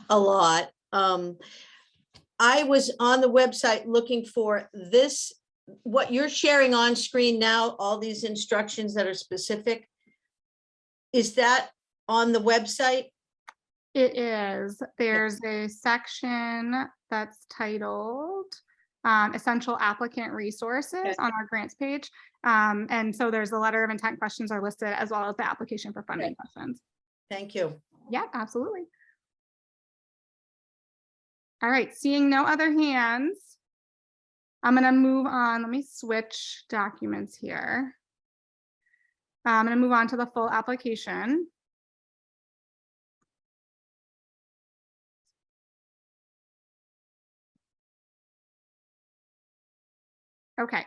K: a lot. I was on the website looking for this, what you're sharing on screen now, all these instructions that are specific. Is that on the website?
A: It is. There's a section that's titled Essential Applicant Resources on our grants page. And so there's the letter of intent questions are listed, as well as the application for funding questions.
K: Thank you.
A: Yeah, absolutely. All right, seeing no other hands, I'm going to move on. Let me switch documents here. I'm going to move on to the full application. Okay.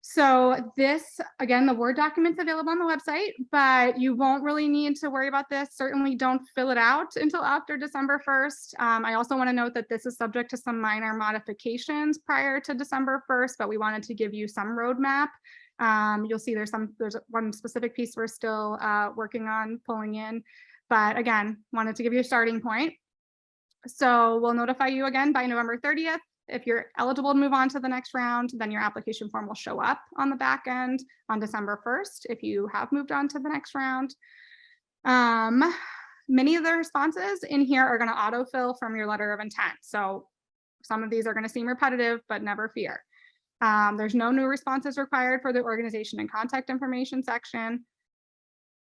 A: So this, again, the Word document's available on the website, but you won't really need to worry about this. Certainly don't fill it out until after December 1st. I also want to note that this is subject to some minor modifications prior to December 1st, but we wanted to give you some roadmap. You'll see there's one specific piece we're still working on pulling in, but again, wanted to give you a starting point. So we'll notify you again by November 30th. If you're eligible to move on to the next round, then your application form will show up on the back end on December 1st if you have moved on to the next round. Many of the responses in here are going to autofill from your letter of intent. So some of these are going to seem repetitive, but never fear. There's no new responses required for the organization and contact information section.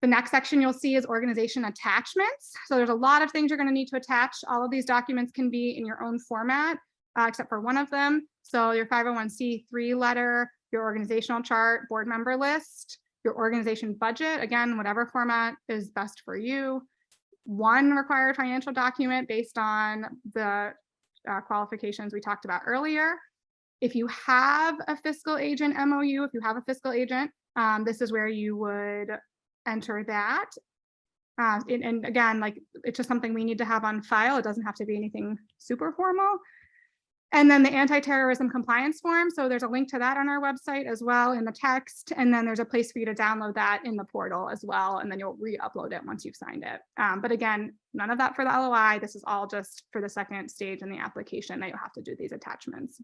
A: The next section you'll see is organization attachments. So there's a lot of things you're going to need to attach. All of these documents can be in your own format. Except for one of them. So your 501c3 letter, your organizational chart, board member list, your organization budget, again, whatever format is best for you. One required financial document based on the qualifications we talked about earlier. If you have a fiscal agent MOU, if you have a fiscal agent, this is where you would enter that. And again, like, it's just something we need to have on file. It doesn't have to be anything super formal. And then the anti-terrorism compliance form. So there's a link to that on our website as well in the text. And then there's a place for you to download that in the portal as well. And then you'll re-upload it once you've signed it. But again, none of that for the LOI. This is all just for the second stage in the application that you'll have to do these attachments.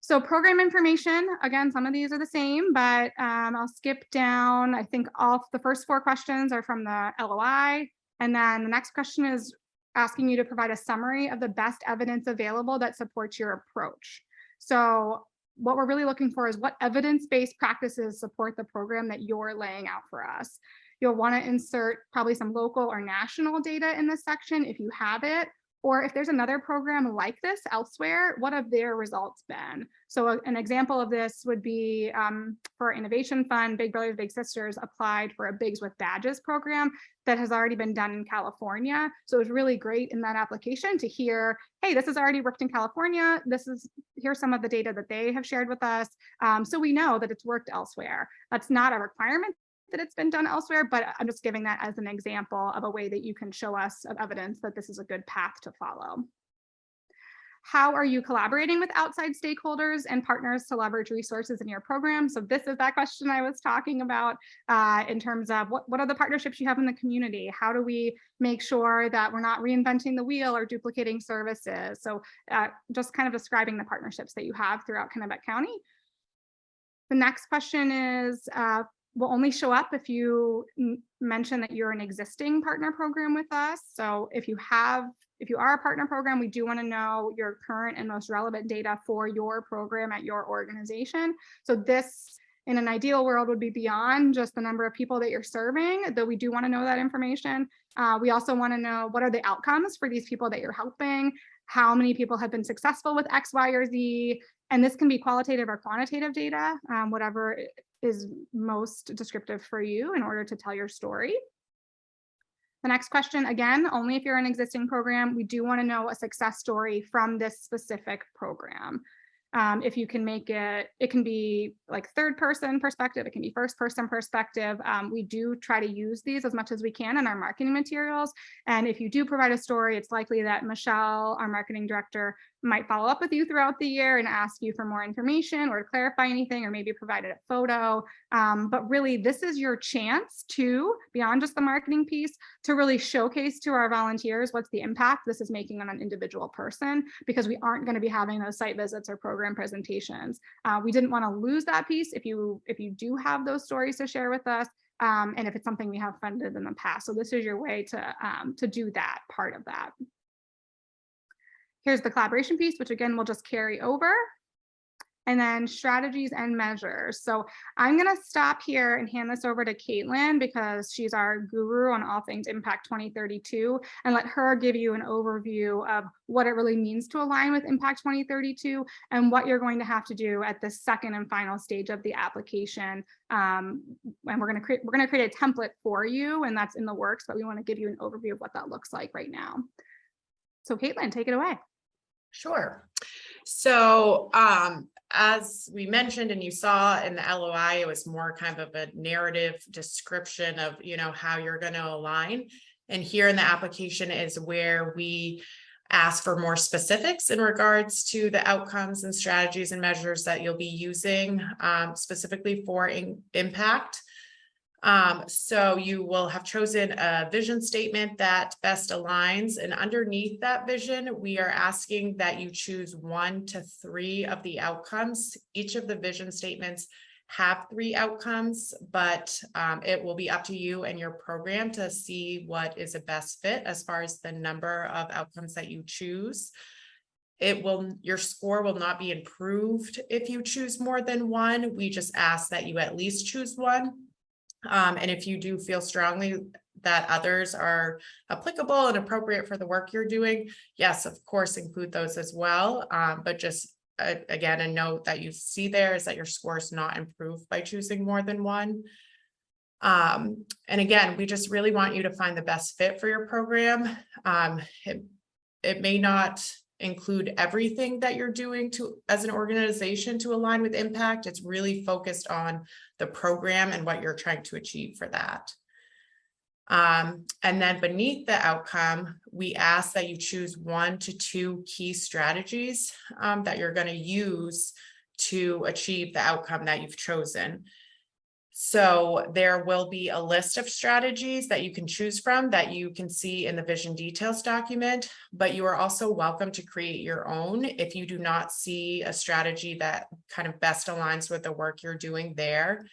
A: So program information, again, some of these are the same, but I'll skip down. I think all the first 4 questions are from the LOI. And then the next question is asking you to provide a summary of the best evidence available that supports your approach. So what we're really looking for is what evidence-based practices support the program that you're laying out for us. You'll want to insert probably some local or national data in this section if you have it, or if there's another program like this elsewhere, what have their results been? So an example of this would be for Innovation Fund, Big Brothers Big Sisters applied for a Bigs with Badges program that has already been done in California. So it was really great in that application to hear, hey, this has already worked in California. Here's some of the data that they have shared with us. So we know that it's worked elsewhere. That's not a requirement that it's been done elsewhere, but I'm just giving that as an example of a way that you can show us of evidence that this is a good path to follow. How are you collaborating with outside stakeholders and partners to leverage resources in your program? So this is that question I was talking about in terms of what are the partnerships you have in the community? How do we make sure that we're not reinventing the wheel or duplicating services? So just kind of describing the partnerships that you have throughout Kennebec County. The next question is, will only show up if you mention that you're an existing partner program with us. So if you are a partner program, we do want to know your current and most relevant data for your program at your organization. So this, in an ideal world, would be beyond just the number of people that you're serving, though we do want to know that information. We also want to know what are the outcomes for these people that you're helping, how many people have been successful with X, Y, or Z, and this can be qualitative or quantitative data, whatever is most descriptive for you in order to tell your story. The next question, again, only if you're an existing program, we do want to know a success story from this specific program. If you can make it, it can be like third person perspective, it can be first person perspective. We do try to use these as much as we can in our marketing materials. And if you do provide a story, it's likely that Michelle, our marketing director, might follow up with you throughout the year and ask you for more information or to clarify anything, or maybe provide a photo. But really, this is your chance to, beyond just the marketing piece, to really showcase to our volunteers what's the impact this is making on an individual person, because we aren't going to be having those site visits or program presentations. We didn't want to lose that piece if you do have those stories to share with us, and if it's something we have funded in the past. So this is your way to do that part of that. Here's the collaboration piece, which again, we'll just carry over. And then strategies and measures. So I'm going to stop here and hand this over to Caitlin, because she's our guru on all things Impact 2032, and let her give you an overview of what it really means to align with Impact 2032 and what you're going to have to do at the second and final stage of the application. And we're going to create a template for you, and that's in the works, but we want to give you an overview of what that looks like right now. So Caitlin, take it away.
C: Sure. So as we mentioned and you saw in the LOI, it was more kind of a narrative description of, how you're going to align. And here in the application is where we ask for more specifics in regards to the outcomes and strategies and measures that you'll be using specifically for impact. So you will have chosen a vision statement that best aligns, and underneath that vision, we are asking that you choose 1 to 3 of the outcomes. Each of the vision statements have 3 outcomes, but it will be up to you and your program to see what is a best fit as far as the number of outcomes that you choose. Your score will not be improved if you choose more than 1. We just ask that you at least choose 1. And if you do feel strongly that others are applicable and appropriate for the work you're doing, yes, of course, include those as well. But just again, a note that you see there is that your score is not improved by choosing more than 1. And again, we just really want you to find the best fit for your program. It may not include everything that you're doing as an organization to align with impact. It's really focused on the program and what you're trying to achieve for that. And then beneath the outcome, we ask that you choose 1 to 2 key strategies that you're going to use to achieve the outcome that you've chosen. So there will be a list of strategies that you can choose from that you can see in the vision details document, but you are also welcome to create your own if you do not see a strategy that kind of best aligns with the work you're doing there.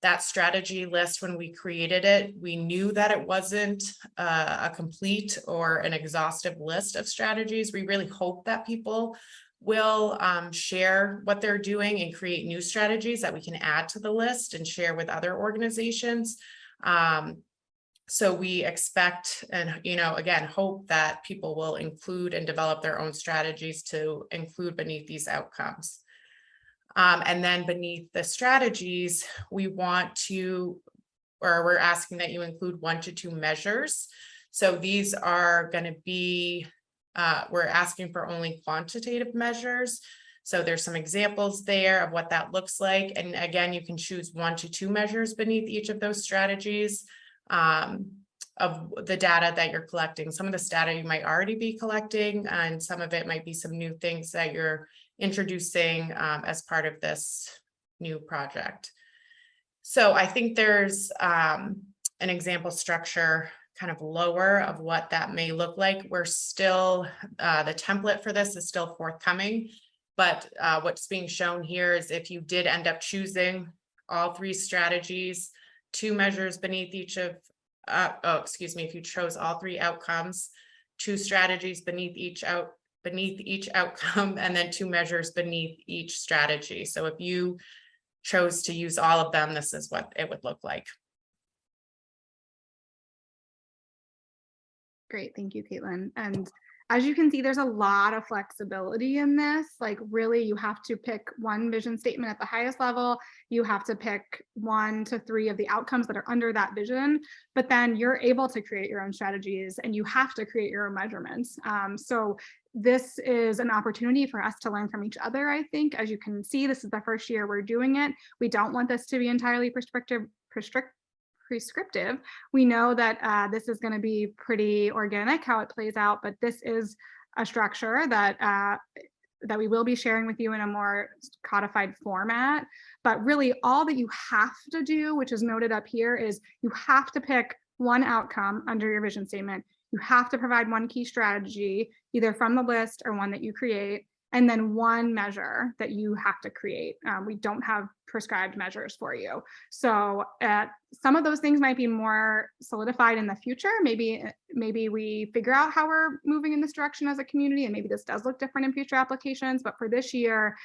C: That strategy list, when we created it, we knew that it wasn't a complete or an exhaustive list of strategies. We really hope that people will share what they're doing and create new strategies that we can add to the list and share with other organizations. So we expect and, again, hope that people will include and develop their own strategies to include beneath these outcomes. And then beneath the strategies, we're asking that you include 1 to 2 measures. So these are going to be, we're asking for only quantitative measures. So there's some examples there of what that looks like. And again, you can choose 1 to 2 measures beneath each of those strategies of the data that you're collecting. Some of this data you might already be collecting, and some of it might be some new things that you're introducing as part of this new project. So I think there's an example structure kind of lower of what that may look like. We're still, the template for this is still forthcoming, but what's being shown here is if you did end up choosing all 3 strategies, 2 measures beneath each of, if you chose all 3 outcomes, 2 strategies beneath each outcome, and then 2 measures beneath each strategy. So if you chose to use all of them, this is what it would look like.
A: Great, thank you, Caitlin. And as you can see, there's a lot of flexibility in this. Like, really, you have to pick one vision statement at the highest level. You have to pick 1 to 3 of the outcomes that are under that vision, but then you're able to create your own strategies and you have to create your own measurements. So this is an opportunity for us to learn from each other, I think. As you can see, this is the first year we're doing it. We don't want this to be entirely prescriptive. We know that this is going to be pretty organic how it plays out, but this is a structure that that we will be sharing with you in a more codified format. But really all that you have to do, which is noted up here, is you have to pick 1 outcome under your vision statement. You have to provide 1 key strategy, either from the list or one that you create, and then 1 measure that you have to create. We don't have prescribed measures for you. So some of those things might be more solidified in the future. Maybe we figure out how we're moving in this direction as a community, and maybe this does look different in future applications. But for this year,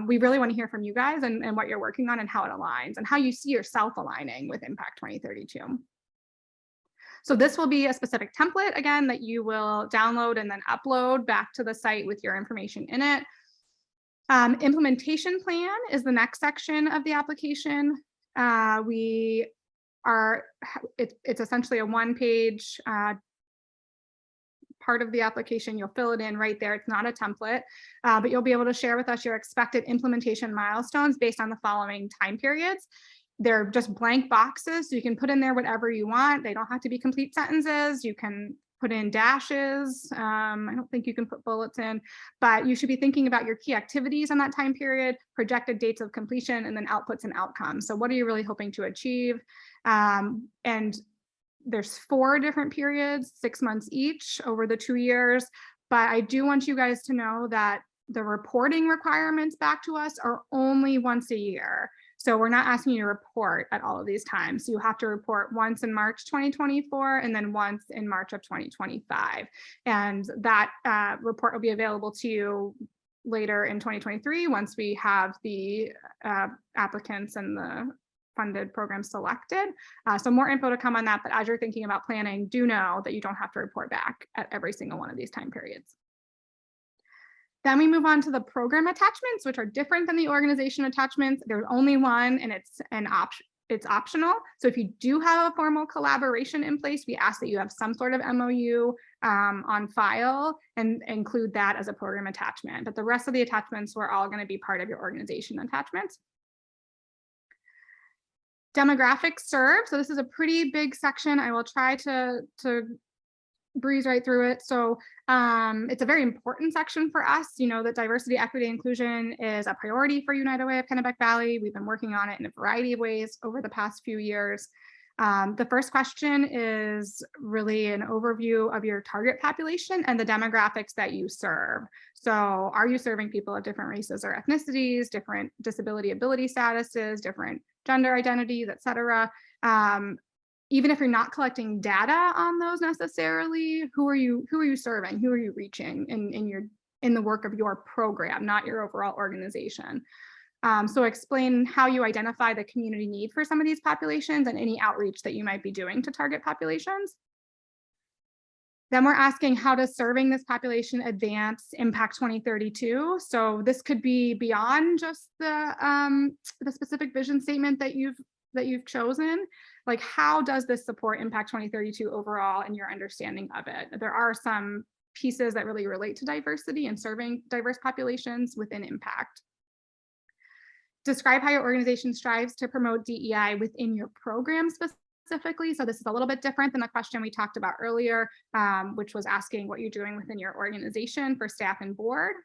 A: we really want to hear from you guys and what you're working on and how it aligns and how you see yourself aligning with Impact 2032. So this will be a specific template, again, that you will download and then upload back to the site with your information in it. Implementation plan is the next section of the application. It's essentially a 1-page part of the application. You'll fill it in right there. It's not a template, but you'll be able to share with us your expected implementation milestones based on the following time periods. They're just blank boxes, so you can put in there whatever you want. They don't have to be complete sentences. You can put in dashes. I don't think you can put bullets in, but you should be thinking about your key activities on that time period, projected dates of completion, and then outputs and outcomes. So what are you really hoping to achieve? And there's 4 different periods, 6 months each over the 2 years. But I do want you guys to know that the reporting requirements back to us are only once a year. So we're not asking you to report at all of these times. So you have to report once in March 2024 and then once in March of 2025. And that report will be available to you later in 2023 once we have the applicants and the funded programs selected. So more info to come on that. But as you're thinking about planning, do know that you don't have to report back at every single one of these time periods. Then we move on to the program attachments, which are different than the organization attachments. There's only one, and it's optional. So if you do have a formal collaboration in place, we ask that you have some sort of MOU on file and include that as a program attachment. But the rest of the attachments were all going to be part of your organization attachments. Demographics served. So this is a pretty big section. I will try to breeze right through it. So it's a very important section for us. You know that diversity, equity, inclusion is a priority for United Way of Kennebec Valley. We've been working on it in a variety of ways over the past few years. The first question is really an overview of your target population and the demographics that you serve. So are you serving people of different races or ethnicities, different disability ability statuses, different gender identities, et cetera? Even if you're not collecting data on those necessarily, who are you serving? Who are you reaching in your in the work of your program, not your overall organization. So explain how you identify the community need for some of these populations and any outreach that you might be doing to target populations. Then we're asking, how does serving this population advance Impact 2032? So this could be beyond just the specific vision statement that you've chosen. Like, how does this support Impact 2032 overall and your understanding of it? There are some pieces that really relate to diversity and serving diverse populations within Impact. Describe how your organization strives to promote DEI within your program specifically. So this is a little bit different than the question we talked about earlier, which was asking what you're doing within your organization for staff and board.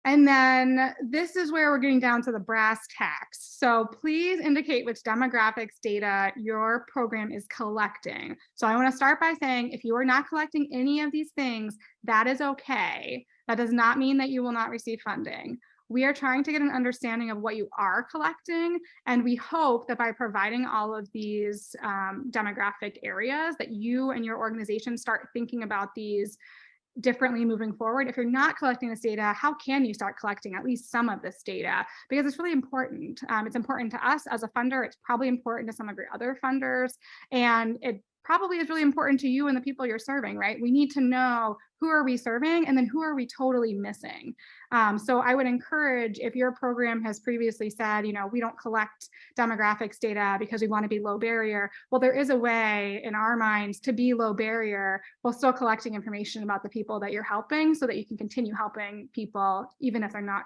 A: And then this is where we're getting down to the brass tacks. So please indicate which demographics data your program is collecting. So I want to start by saying, if you are not collecting any of these things, that is okay. That does not mean that you will not receive funding. We are trying to get an understanding of what you are collecting, and we hope that by providing all of these demographic areas that you and your organization start thinking about these differently moving forward. If you're not collecting this data, how can you start collecting at least some of this data? Because it's really important. It's important to us as a funder. It's probably important to some of your other funders, and it probably is really important to you and the people you're serving, right? We need to know, who are we serving, and then who are we totally missing? So I would encourage, if your program has previously said, we don't collect demographics data because we want to be low barrier. Well, there is a way in our minds to be low barrier while still collecting information about the people that you're helping, so that you can continue helping people, even if they're not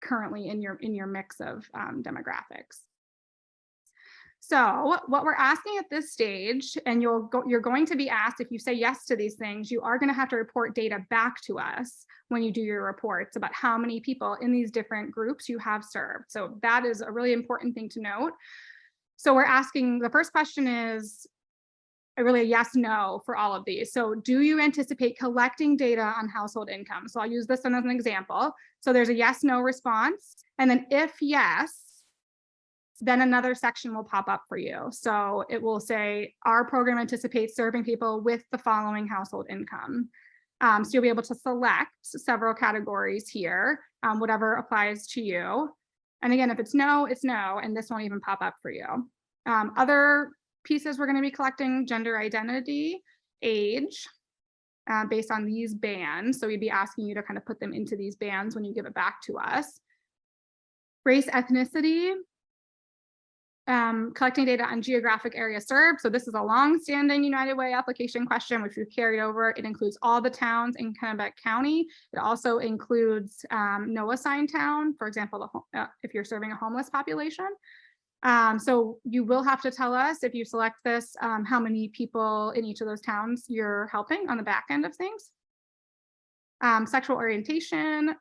A: currently in your mix of demographics. So what we're asking at this stage, and you're going to be asked, if you say yes to these things, you are going to have to report data back to us when you do your reports about how many people in these different groups you have served. So that is a really important thing to note. So we're asking, the first question is really a yes, no for all of these. So do you anticipate collecting data on household income? So I'll use this one as an example. So there's a yes, no response. And then if yes, then another section will pop up for you. So it will say, our program anticipates serving people with the following household income. So you'll be able to select several categories here, whatever applies to you. And again, if it's no, it's no, and this won't even pop up for you. Other pieces we're going to be collecting: gender identity, age, based on these bands. So we'd be asking you to kind of put them into these bands when you give it back to us. Race, ethnicity, collecting data on geographic area served. So this is a long-standing United Way application question, which we've carried over. It includes all the towns in Kennebec County. It also includes no assigned town, for example, if you're serving a homeless population. So you will have to tell us, if you select this, how many people in each of those towns you're helping on the back end of things. Sexual orientation,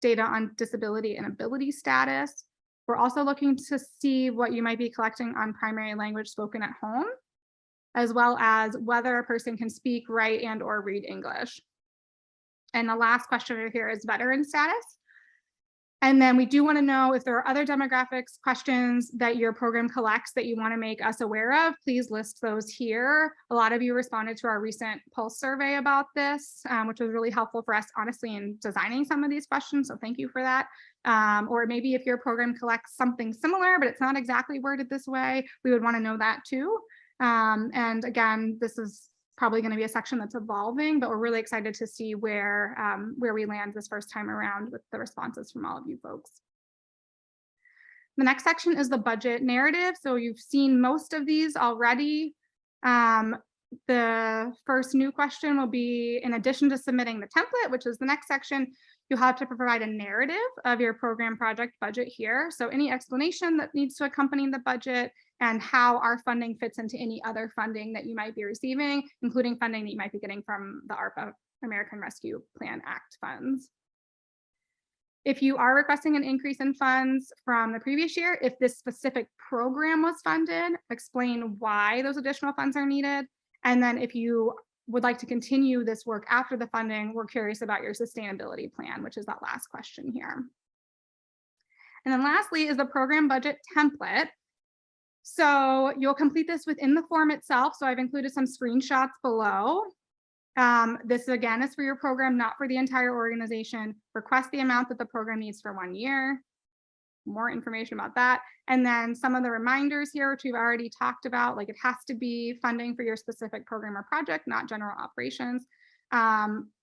A: data on disability and ability status. We're also looking to see what you might be collecting on primary language spoken at home, as well as whether a person can speak, write, and or read English. And the last question here is veteran status. And then we do want to know if there are other demographics questions that your program collects that you want to make us aware of. Please list those here. A lot of you responded to our recent Pulse survey about this, which was really helpful for us, honestly, in designing some of these questions. So thank you for that. Or maybe if your program collects something similar, but it's not exactly worded this way, we would want to know that too. And again, this is probably going to be a section that's evolving, but we're really excited to see where we land this first time around with the responses from all of you folks. The next section is the budget narrative. So you've seen most of these already. The first new question will be, in addition to submitting the template, which is the next section, you'll have to provide a narrative of your program project budget here. So any explanation that needs to accompany the budget, and how our funding fits into any other funding that you might be receiving, including funding that you might be getting from the ARPA, American Rescue Plan Act funds. If you are requesting an increase in funds from the previous year, if this specific program was funded, explain why those additional funds are needed. And then if you would like to continue this work after the funding, we're curious about your sustainability plan, which is that last question here. And then lastly is the program budget template. So you'll complete this within the form itself. So I've included some screenshots below. This again is for your program, not for the entire organization. Request the amount that the program needs for 1 year. More information about that. And then some of the reminders here, which we've already talked about, like it has to be funding for your specific program or project, not general operations.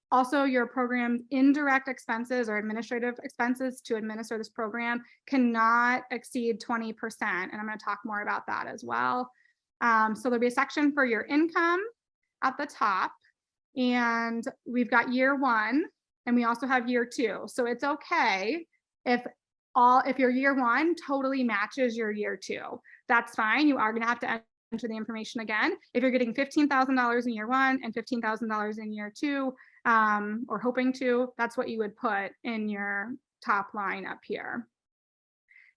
A: Also, your program's indirect expenses or administrative expenses to administer this program cannot exceed 20%. And I'm going to talk more about that as well. So there'll be a section for your income at the top. And we've got year 1 and we also have year 2. So it's okay if your year 1 totally matches your year 2. That's fine. You are going to have to enter the information again. If you're getting $15,000 in year 1 and $15,000 in year 2, or hoping to, that's what you would put in your top line up here.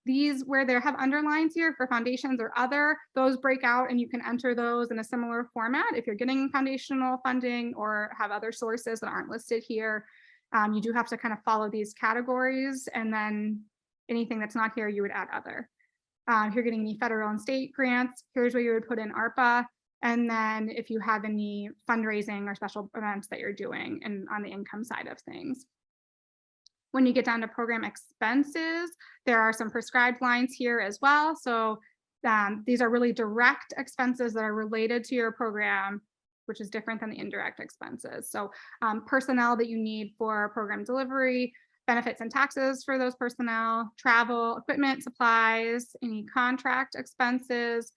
A: These where they have underlines here for foundations or other, those break out and you can enter those in a similar format if you're getting foundational funding or have other sources that aren't listed here. You do have to kind of follow these categories, and then anything that's not here, you would add other. If you're getting any federal and state grants, here's where you would put in ARPA. And then if you have any fundraising or special events that you're doing and on the income side of things. When you get down to program expenses, there are some prescribed lines here as well. So these are really direct expenses that are related to your program, which is different than the indirect expenses. So personnel that you need for program delivery, benefits and taxes for those personnel, travel, equipment, supplies, any contract expenses,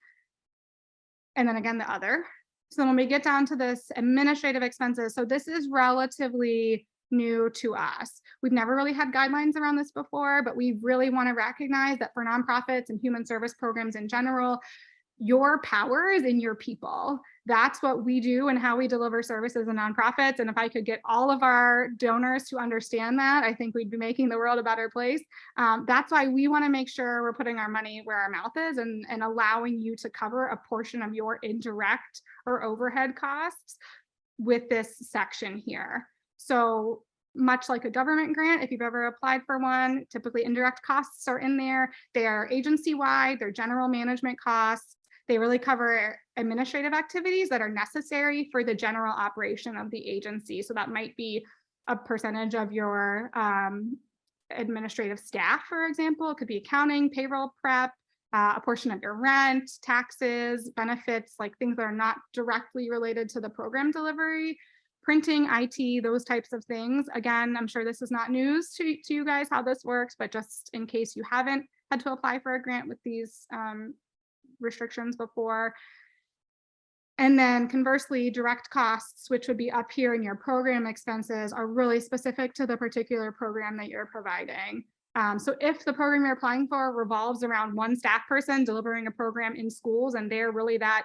A: and then again, the other. So when we get down to this administrative expenses, so this is relatively new to us. We've never really had guidelines around this before, but we really want to recognize that for nonprofits and human service programs in general, your power is in your people. That's what we do and how we deliver services in nonprofits. And if I could get all of our donors to understand that, I think we'd be making the world a better place. That's why we want to make sure we're putting our money where our mouth is and allowing you to cover a portion of your indirect or overhead costs with this section here. So much like a government grant, if you've ever applied for one, typically indirect costs are in there. They are agency-wide, they're general management costs. They really cover administrative activities that are necessary for the general operation of the agency. So that might be a percentage of your administrative staff, for example. It could be accounting, payroll prep, a portion of your rent, taxes, benefits, like things that are not directly related to the program delivery, printing, IT, those types of things. Again, I'm sure this is not news to you guys how this works, but just in case you haven't had to apply for a grant with these restrictions before. And then conversely, direct costs, which would be up here in your program expenses, are really specific to the particular program that you're providing. So if the program you're applying for revolves around one staff person delivering a program in schools and they're really that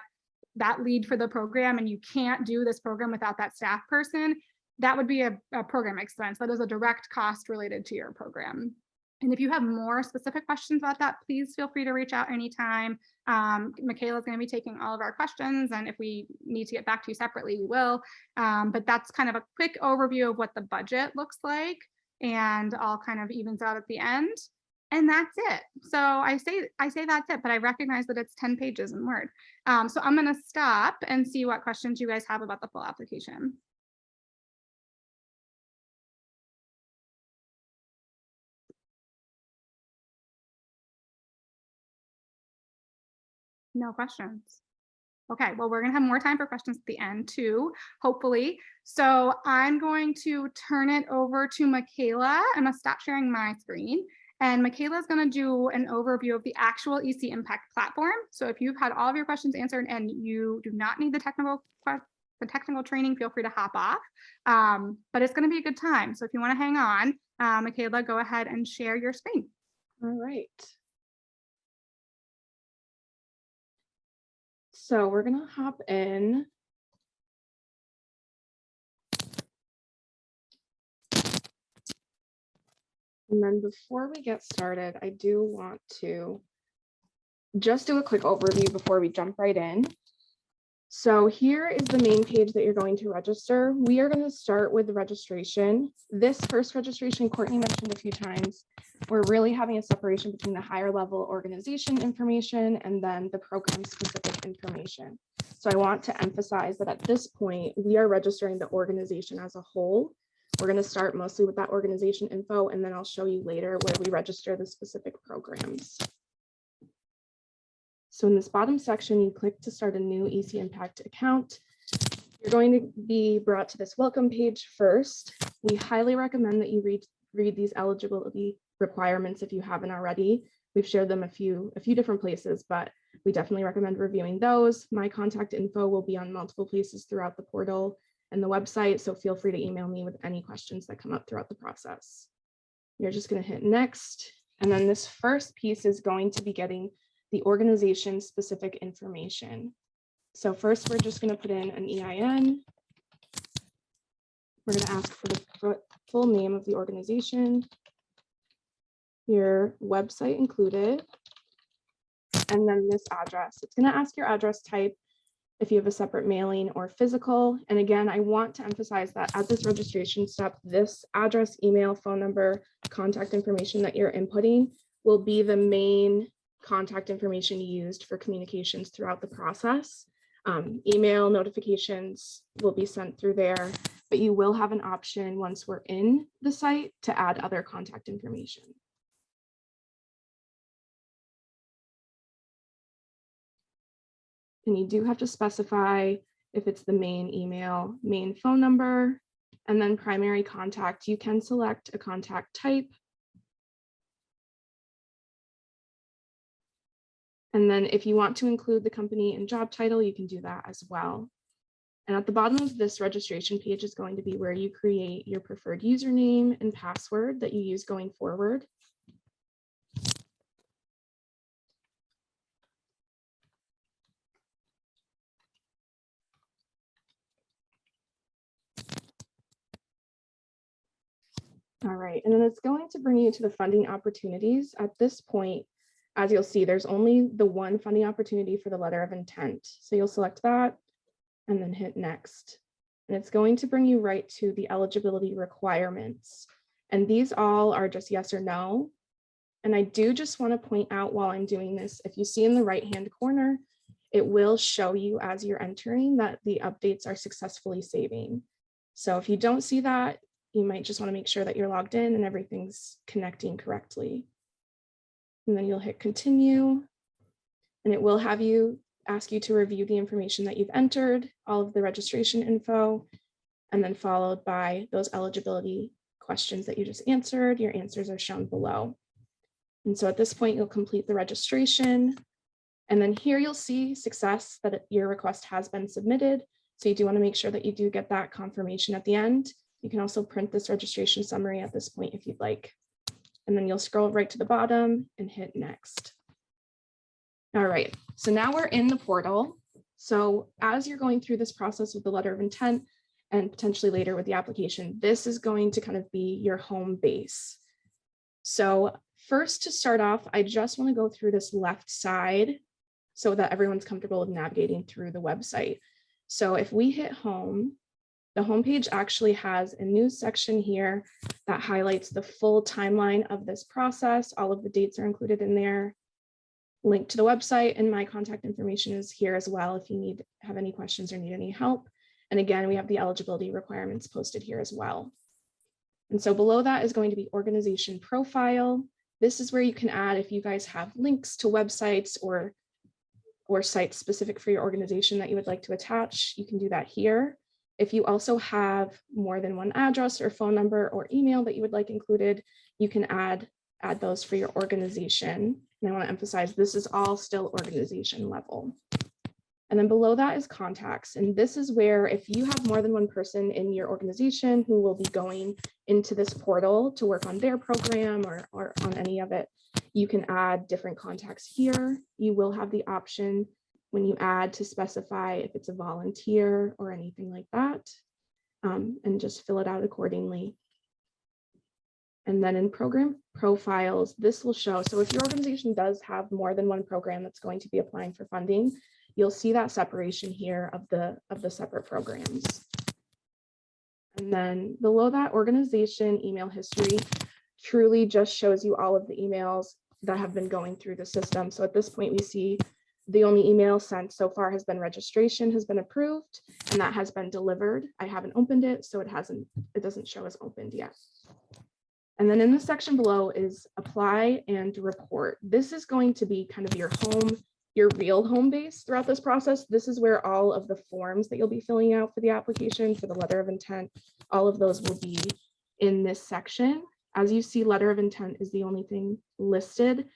A: lead for the program and you can't do this program without that staff person, that would be a program expense. That is a direct cost related to your program. And if you have more specific questions about that, please feel free to reach out anytime. Michaela is going to be taking all of our questions, and if we need to get back to you separately, we will. But that's kind of a quick overview of what the budget looks like, and all kind of evens out at the end. And that's it. So I say that's it, but I recognize that it's 10 pages in Word. So I'm going to stop and see what questions you guys have about the full application. No questions. Okay, well, we're gonna have more time for questions at the end too, hopefully. So I'm going to turn it over to Michaela. I'm gonna stop sharing my screen. And Michaela is gonna do an overview of the actual e-CImpact platform. So if you've had all of your questions answered and you do not need the technical training, feel free to hop off. But it's gonna be a good time. So if you wanna hang on, Michaela, go ahead and share your screen.
B: All right. So we're gonna hop in. And then before we get started, I do want to just do a quick overview before we jump right in. So here is the main page that you're going to register. We are going to start with the registration. This first registration, Courtney mentioned a few times, we're really having a separation between the higher level organization information and then the program specific information. So I want to emphasize that at this point, we are registering the organization as a whole. We're going to start mostly with that organization info, and then I'll show you later where we register the specific programs. So in this bottom section, you click to start a new e-CImpact account. You're going to be brought to this welcome page first. We highly recommend that you read these eligibility requirements if you haven't already. We've shared them a few different places, but we definitely recommend reviewing those. My contact info will be on multiple places throughout the portal and the website, so feel free to email me with any questions that come up throughout the process. You're just going to hit next, and then this first piece is going to be getting the organization specific information. So first, we're just going to put in an EIN. We're going to ask for the full name of the organization, your website included, and then this address. It's going to ask your address type, if you have a separate mailing or physical. And again, I want to emphasize that at this registration step, this address, email, phone number, contact information that you're inputting will be the main contact information used for communications throughout the process. Email notifications will be sent through there, but you will have an option once we're in the site to add other contact information. And you do have to specify if it's the main email, main phone number, and then primary contact. You can select a contact type. And then if you want to include the company and job title, you can do that as well. And at the bottom of this registration page is going to be where you create your preferred username and password that you use going forward. All right, and then it's going to bring you to the funding opportunities. At this point, as you'll see, there's only the one funding opportunity for the letter of intent. So you'll select that and then hit next. And it's going to bring you right to the eligibility requirements. And these all are just yes or no. And I do just want to point out while I'm doing this, if you see in the right-hand corner, it will show you as you're entering that the updates are successfully saving. So if you don't see that, you might just want to make sure that you're logged in and everything's connecting correctly. And then you'll hit continue, and it will have you ask you to review the information that you've entered, all of the registration info, and then followed by those eligibility questions that you just answered. Your answers are shown below. And so at this point, you'll complete the registration. And then here you'll see success that your request has been submitted. So you do want to make sure that you do get that confirmation at the end. You can also print this registration summary at this point if you'd like. And then you'll scroll right to the bottom and hit next. All right, so now we're in the portal. So as you're going through this process with the letter of intent and potentially later with the application, this is going to kind of be your home base. So first, to start off, I just want to go through this left side so that everyone's comfortable with navigating through the website. So if we hit home, the homepage actually has a new section here that highlights the full timeline of this process. All of the dates are included in there. Link to the website, and my contact information is here as well if you have any questions or need any help. And again, we have the eligibility requirements posted here as well. And so below that is going to be organization profile. This is where you can add, if you guys have links to websites or sites specific for your organization that you would like to attach, you can do that here. If you also have more than one address or phone number or email that you would like included, you can add those for your organization. And I want to emphasize this is all still organization level. And then below that is contacts. And this is where if you have more than one person in your organization who will be going into this portal to work on their program or on any of it, you can add different contacts here. You will have the option when you add to specify if it's a volunteer or anything like that, and just fill it out accordingly. And then in program profiles, this will show, so if your organization does have more than one program that's going to be applying for funding, you'll see that separation here of the separate programs. And then below that, organization email history truly just shows you all of the emails that have been going through the system. So at this point, we see The only email sent so far has been registration has been approved, and that has been delivered. I haven't opened it, so it doesn't show as opened yet. And then in the section below is apply and report. This is going to be kind of your real home base throughout this process. This is where all of the forms that you'll be filling out for the application, for the letter of intent, all of those will be in this section. As you see, letter of intent is the only thing listed.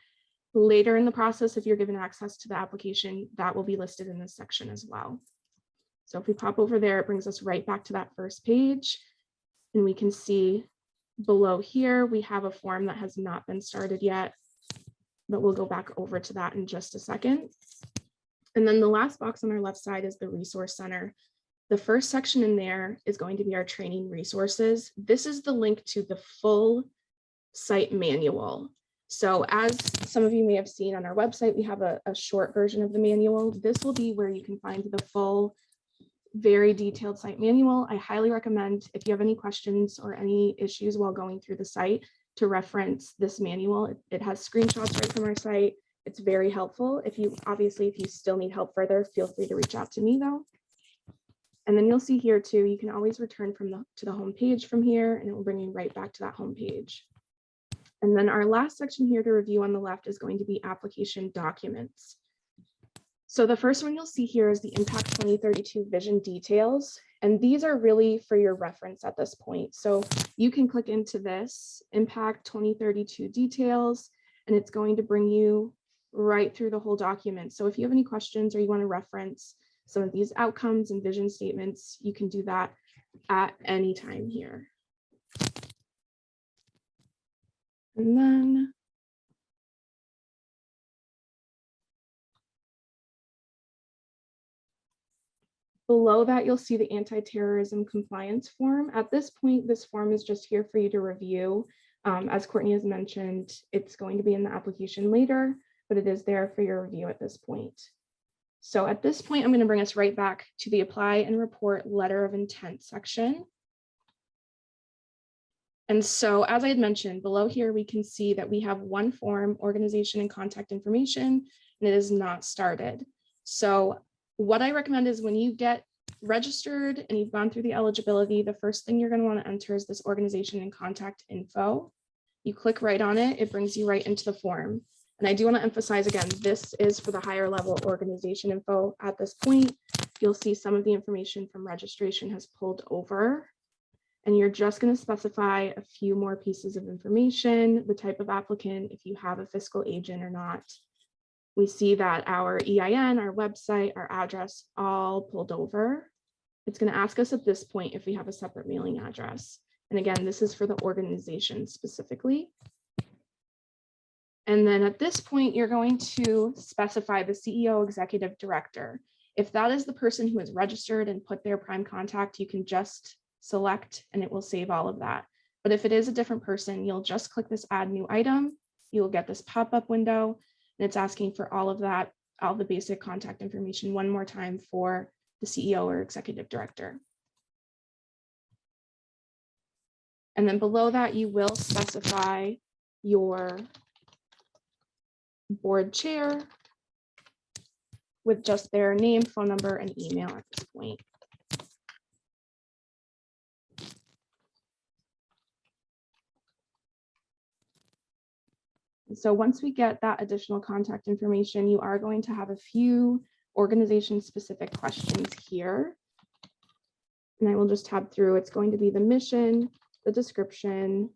B: Later in the process, if you're given access to the application, that will be listed in this section as well. So if we pop over there, it brings us right back to that first page, and we can see below here, we have a form that has not been started yet, but we'll go back over to that in just a second. And then the last box on our left side is the resource center. The first section in there is going to be our training resources. This is the link to the full site manual. So as some of you may have seen on our website, we have a short version of the manual. This will be where you can find the full, very detailed site manual. I highly recommend, if you have any questions or any issues while going through the site, to reference this manual. It has screenshots right from our site. It's very helpful. If you still need help further, feel free to reach out to me though. And then you'll see here too, you can always return to the home page from here, and it will bring you right back to that home page. And then our last section here to review on the left is going to be application documents. So the first one you'll see here is the Impact 2032 vision details. And these are really for your reference at this point. So you can click into this Impact 2032 details, and it's going to bring you right through the whole document. So if you have any questions or you want to reference some of these outcomes and vision statements, you can do that at any time here. And then below that, you'll see the anti-terrorism compliance form. At this point, this form is just here for you to review. As Courtney has mentioned, it's going to be in the application later, but it is there for your review at this point. So at this point, I'm going to bring us right back to the apply and report letter of intent section. And so, as I had mentioned, below here, we can see that we have one form, organization and contact information, and it is not started. So what I recommend is when you get registered and you've gone through the eligibility, the first thing you're going to want to enter is this organization and contact info. You click right on it, it brings you right into the form. And I do want to emphasize again, this is for the higher level organization info. At this point, you'll see some of the information from registration has pulled over. And you're just going to specify a few more pieces of information, the type of applicant, if you have a fiscal agent or not. We see that our EIN, our website, our address, all pulled over. It's going to ask us at this point if we have a separate mailing address. And again, this is for the organization specifically. And then at this point, you're going to specify the CEO, executive director. If that is the person who is registered and put their prime contact, you can just select and it will save all of that. But if it is a different person, you'll just click this add new item. You will get this pop-up window, and it's asking for all of that, all the basic contact information one more time for the CEO or executive director. And then below that, you will specify your board chair with just their name, phone number, and email at this point. So once we get that additional contact information, you are going to have a few organization-specific questions here. And I will just tab through. It's going to be the mission, the description.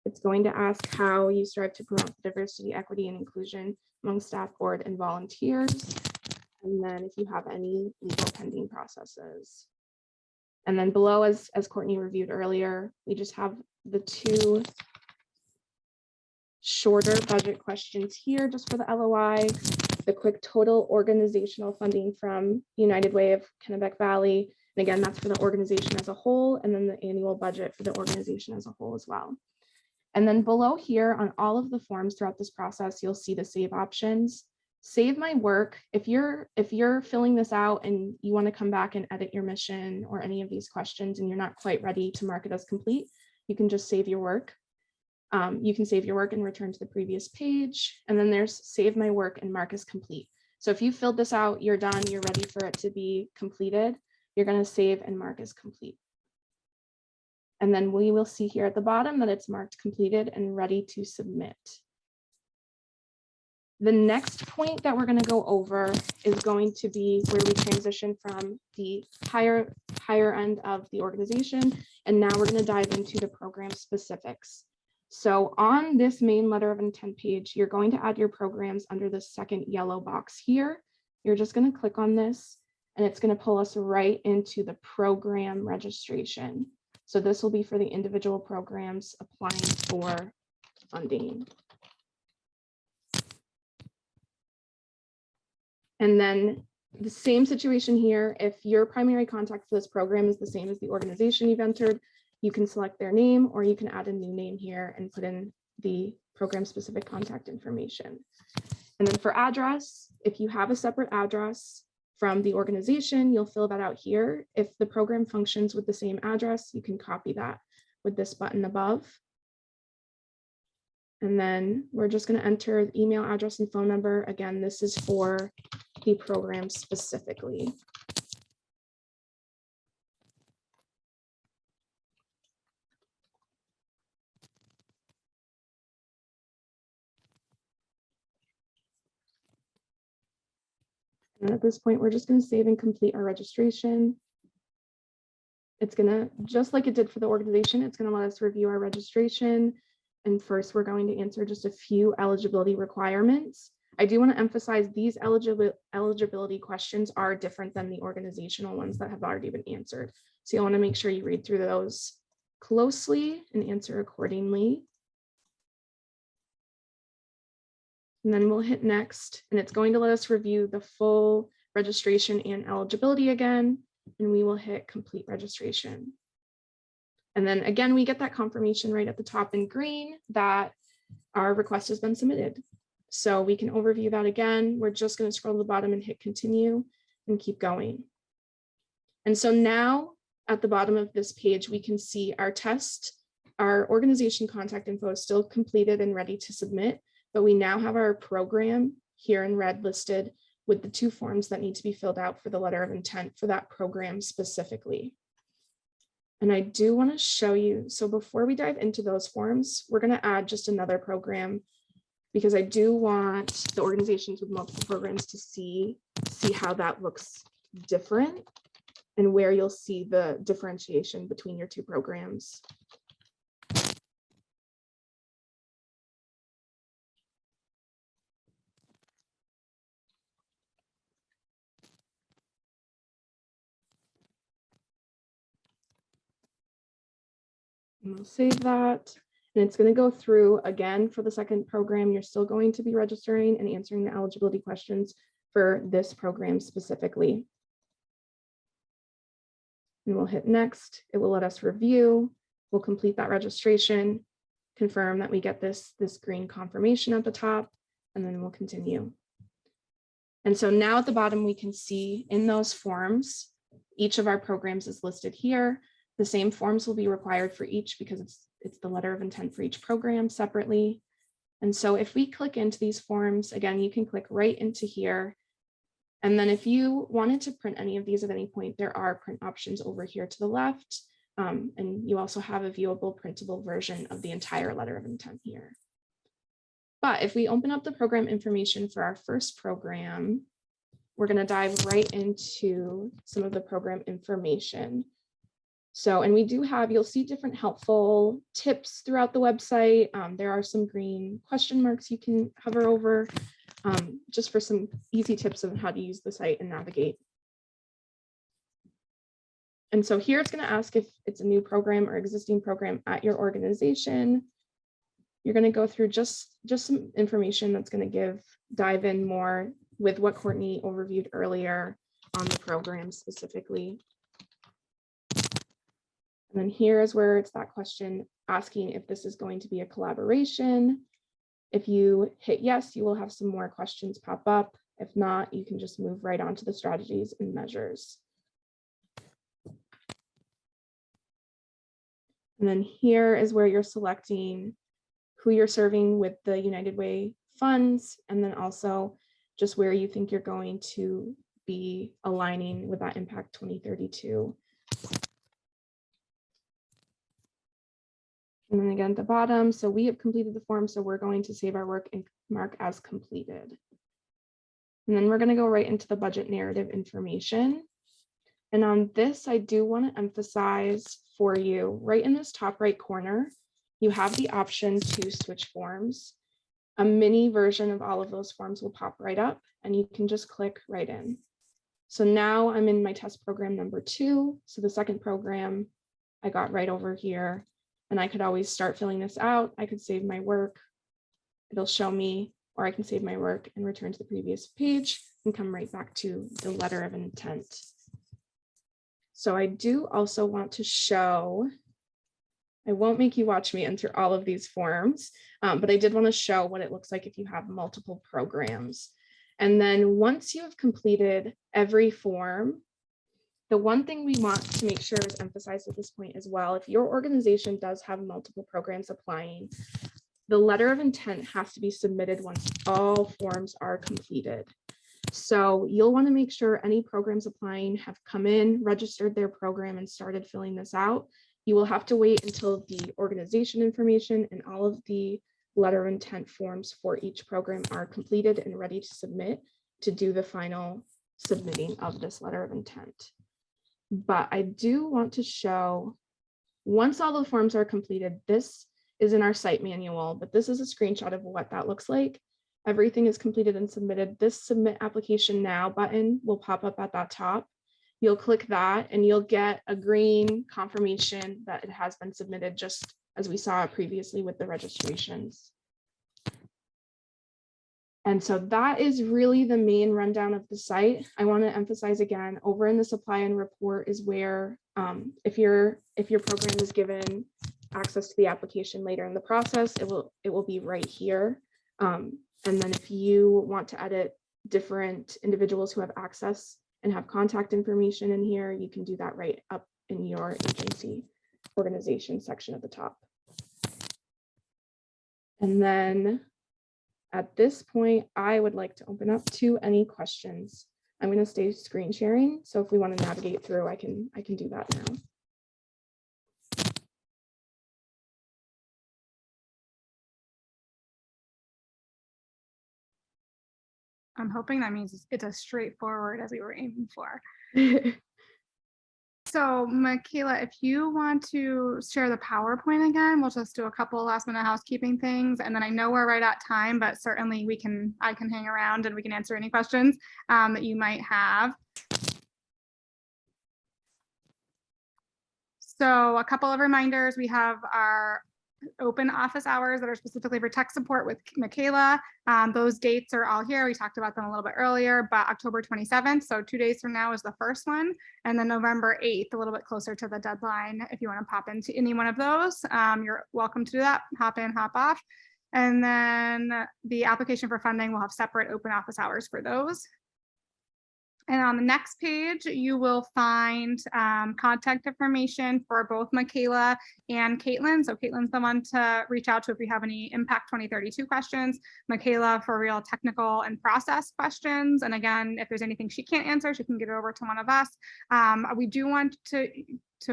B: It's going to ask how you strive to promote diversity, equity, and inclusion among staff, board, and volunteers. And then if you have any legal pending processes. And then below, as Courtney reviewed earlier, we just have the two shorter budget questions here just for the LOI, the quick total organizational funding from United Way of Kennebec Valley. And again, that's for the organization as a whole, and then the annual budget for the organization as a whole as well. And then below here on all of the forms throughout this process, you'll see the save options. Save my work. If you're filling this out and you want to come back and edit your mission or any of these questions and you're not quite ready to mark it as complete, you can just save your work. You can save your work and return to the previous page. And then there's save my work and mark as complete. So if you filled this out, you're done, you're ready for it to be completed, you're going to save and mark as complete. And then we will see here at the bottom that it's marked completed and ready to submit. The next point that we're going to go over is going to be where we transition from the higher end of the organization. And now we're going to dive into the program specifics. So on this main letter of intent page, you're going to add your programs under the second yellow box here. You're just going to click on this and it's going to pull us right into the program registration. So this will be for the individual programs applying for funding. And then the same situation here, if your primary contact for this program is the same as the organization you've entered, you can select their name or you can add a new name here and put in the program specific contact information. And then for address, if you have a separate address from the organization, you'll fill that out here. If the program functions with the same address, you can copy that with this button above. And then we're just going to enter the email address and phone number. Again, this is for the program specifically. And at this point, we're just going to save and complete our registration. It's going to, just like it did for the organization, it's going to let us review our registration. And first, we're going to answer just a few eligibility requirements. I do want to emphasize these eligibility questions are different than the organizational ones that have already been answered. So you'll want to make sure you read through those closely and answer accordingly. And then we'll hit next, and it's going to let us review the full registration and eligibility again, and we will hit complete registration. And then again, we get that confirmation right at the top in green that our request has been submitted. So we can overview that again. We're just going to scroll to the bottom and hit continue and keep going. And so now at the bottom of this page, we can see our test, our organization contact info is still completed and ready to submit, but we now have our program here in red listed with the 2 forms that need to be filled out for the letter of intent for that program specifically. And I do want to show you, so before we dive into those forms, we're going to add just another program because I do want the organizations with multiple programs to see how that looks different and where you'll see the differentiation between your 2 programs. And we'll save that. And it's going to go through again for the second program. You're still going to be registering and answering the eligibility questions for this program specifically. And we'll hit next. It will let us review. We'll complete that registration, confirm that we get this green confirmation at the top, and then we'll continue. And so now at the bottom, we can see in those forms, each of our programs is listed here. The same forms will be required for each because it's the letter of intent for each program separately. And so if we click into these forms, again, you can click right into here. And then if you wanted to print any of these at any point, there are print options over here to the left. And you also have a viewable printable version of the entire letter of intent here. But if we open up the program information for our first program, we're going to dive right into some of the program information. So, and we do have, you'll see different helpful tips throughout the website. There are some green question marks you can hover over just for some easy tips on how to use the site and navigate. And so here it's going to ask if it's a new program or existing program at your organization. You're going to go through just some information that's going to dive in more with what Courtney overviewed earlier on the program specifically. And then here is where it's that question asking if this is going to be a collaboration. If you hit yes, you will have some more questions pop up. If not, you can just move right on to the strategies and measures. And then here is where you're selecting who you're serving with the United Way funds, and then also just where you think you're going to be aligning with that Impact 2032. And then again at the bottom, so we have completed the form, so we're going to save our work and mark as completed. And then we're going to go right into the budget narrative information. And on this, I do want to emphasize for you, right in this top right corner, you have the option to switch forms. A mini version of all of those forms will pop right up and you can just click right in. So now I'm in my test program number 2. So the second program I got right over here, and I could always start filling this out. I could save my work. It'll show me, or I can save my work and return to the previous page and come right back to the letter of intent. So I do also want to show, I won't make you watch me enter all of these forms, but I did want to show what it looks like if you have multiple programs. And then once you have completed every form, the one thing we want to make sure is emphasized at this point as well, if your organization does have multiple programs applying, the letter of intent has to be submitted once all forms are completed. So you'll want to make sure any programs applying have come in, registered their program, and started filling this out. You will have to wait until the organization information and all of the letter of intent forms for each program are completed and ready to submit to do the final submitting of this letter of intent. But I do want to show, once all the forms are completed, this is in our site manual, but this is a screenshot of what that looks like. Everything is completed and submitted. This submit application now button will pop up at that top. You'll click that and you'll get a green confirmation that it has been submitted, just as we saw previously with the registrations. And so that is really the main rundown of the site. I want to emphasize again, over in the supply and report is where if your program is given access to the application later in the process, it will be right here. And then if you want to edit different individuals who have access and have contact information in here, you can do that right up in your agency organization section at the top. And then at this point, I would like to open up to any questions. I'm going to stay screen sharing. So if we want to navigate through, I can do that now.
A: I'm hoping that means it's as straightforward as we were aiming for. So Michaela, if you want to share the PowerPoint again, we'll just do a couple of last minute housekeeping things. And then I know we're right at time, but certainly I can hang around and we can answer any questions that you might have. So a couple of reminders, we have our open office hours that are specifically for tech support with Michaela. Those dates are all here. We talked about them a little bit earlier, but October 27th, so 2 days from now is the first one. And then November 8th, a little bit closer to the deadline. If you want to pop into any one of those, you're welcome to do that. Hop in, hop off. And then the application for funding will have separate open office hours for those. And on the next page, you will find contact information for both Michaela and Caitlin. So Caitlin's the one to reach out to if you have any Impact 2032 questions, Michaela for real technical and process questions. And again, if there's anything she can't answer, she can get it over to one of us. We do want to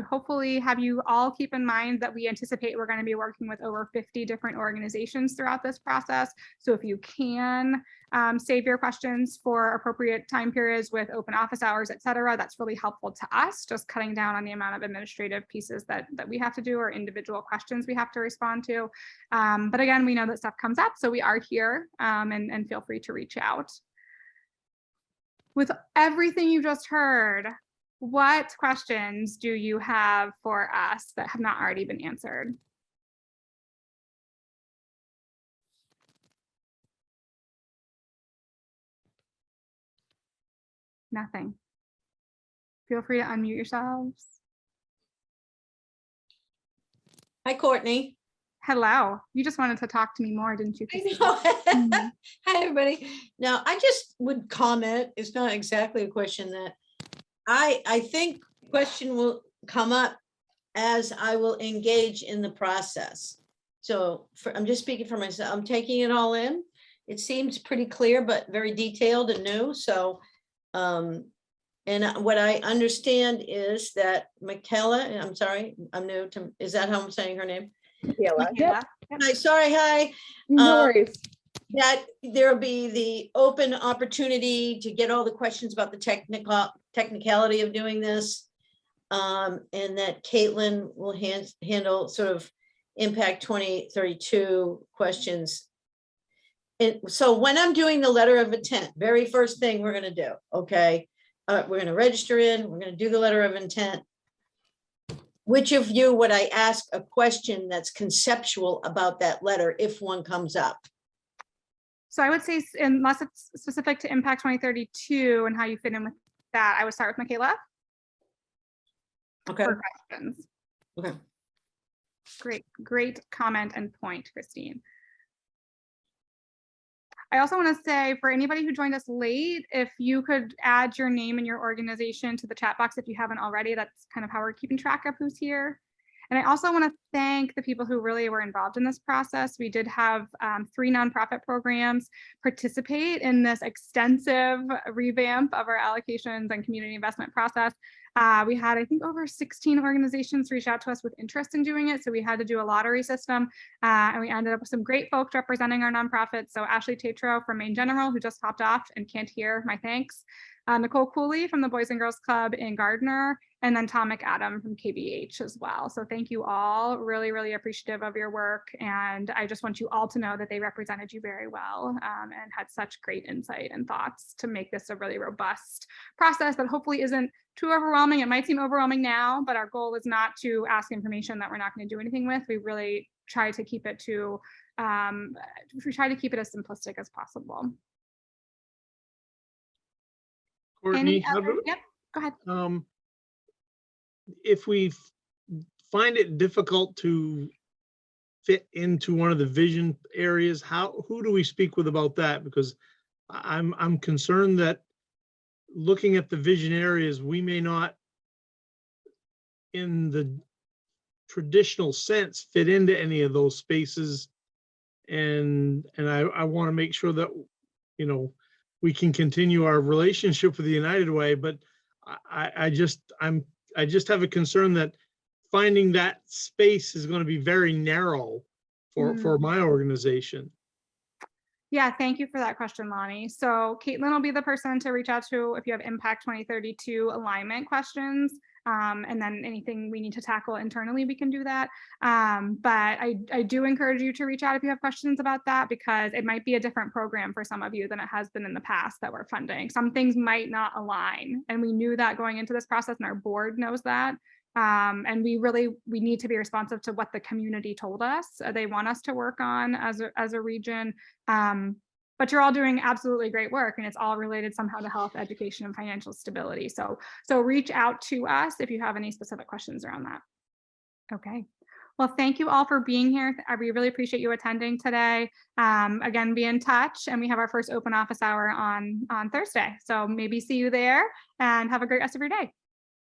A: hopefully have you all keep in mind that we anticipate we're going to be working with over 50 different organizations throughout this process. So if you can save your questions for appropriate time periods with open office hours, et cetera, that's really helpful to us, just cutting down on the amount of administrative pieces that we have to do or individual questions we have to respond to. But again, we know that stuff comes up, so we are here and feel free to reach out. With everything you just heard, what questions do you have for us that have not already been answered? Nothing. Feel free to unmute yourselves.
K: Hi, Courtney.
A: Hello. You just wanted to talk to me more, didn't you?
K: I know. Hi, everybody. Now, I just would comment, it's not exactly a question that I think question will come up as I will engage in the process. So I'm just speaking for myself. I'm taking it all in. It seems pretty clear, but very detailed and new. So, and what I understand is that Michaela, and I'm sorry, I'm new to, is that how I'm saying her name?
A: Michaela.
K: Hi, sorry, hi.
B: No worries.
K: That there'll be the open opportunity to get all the questions about the technicality of doing this. And that Caitlin will handle sort of impact 2032 questions. And so when I'm doing the letter of intent, very first thing we're going to do, okay, we're going to register in, we're going to do the letter of intent. Which of you would I ask a question that's conceptual about that letter if one comes up?
A: So I would say, unless it's specific to Impact 2032 and how you fit in with that, I would start with Michaela.
K: Okay.
A: For questions.
K: Okay.
A: Great comment and point, Christine. I also want to say, for anybody who joined us late, if you could add your name and your organization to the chat box if you haven't already, that's kind of how we're keeping track of who's here. And I also want to thank the people who really were involved in this process. We did have 3 nonprofit programs participate in this extensive revamp of our allocations and community investment process. We had, I think, over 16 organizations reach out to us with interest in doing it. So we had to do a lottery system, and we ended up with some great folks representing our nonprofits. So Ashley Tatro from Maine General, who just hopped off and can't hear my thanks. Nicole Cooley from the Boys and Girls Club in Gardner, and then Tom McAdam from KBH as well. So thank you all, really, really appreciative of your work. And I just want you all to know that they represented you very well, and had such great insight and thoughts to make this a really robust process that hopefully isn't too overwhelming. It might seem overwhelming now, but our goal is not to ask information that we're not going to do anything with. We really try to keep it to, we try to keep it as simplistic as possible.
L: Courtney,
A: Yep, go ahead.
L: If we find it difficult to fit into one of the vision areas, who do we speak with about that? Because I'm concerned that looking at the vision areas, we may not, in the traditional sense, fit into any of those spaces. And I want to make sure that, you know, we can continue our relationship with the United Way, but I just have a concern that finding that space is going to be very narrow for my organization.
A: Yeah, thank you for that question, Lonnie. So Caitlin will be the person to reach out to if you have Impact 2032 alignment questions. And then anything we need to tackle internally, we can do that. But I do encourage you to reach out if you have questions about that, because it might be a different program for some of you than it has been in the past that we're funding. Some things might not align. And we knew that going into this process, and our board knows that. And we need to be responsive to what the community told us they want us to work on as a region. But you're all doing absolutely great work, and it's all related somehow to health, education, and financial stability. So reach out to us if you have any specific questions around that. Okay. Well, thank you all for being here. We really appreciate you attending today. Again, be in touch, and we have our first open office hour on Thursday. So maybe see you there, and have a great rest of your day.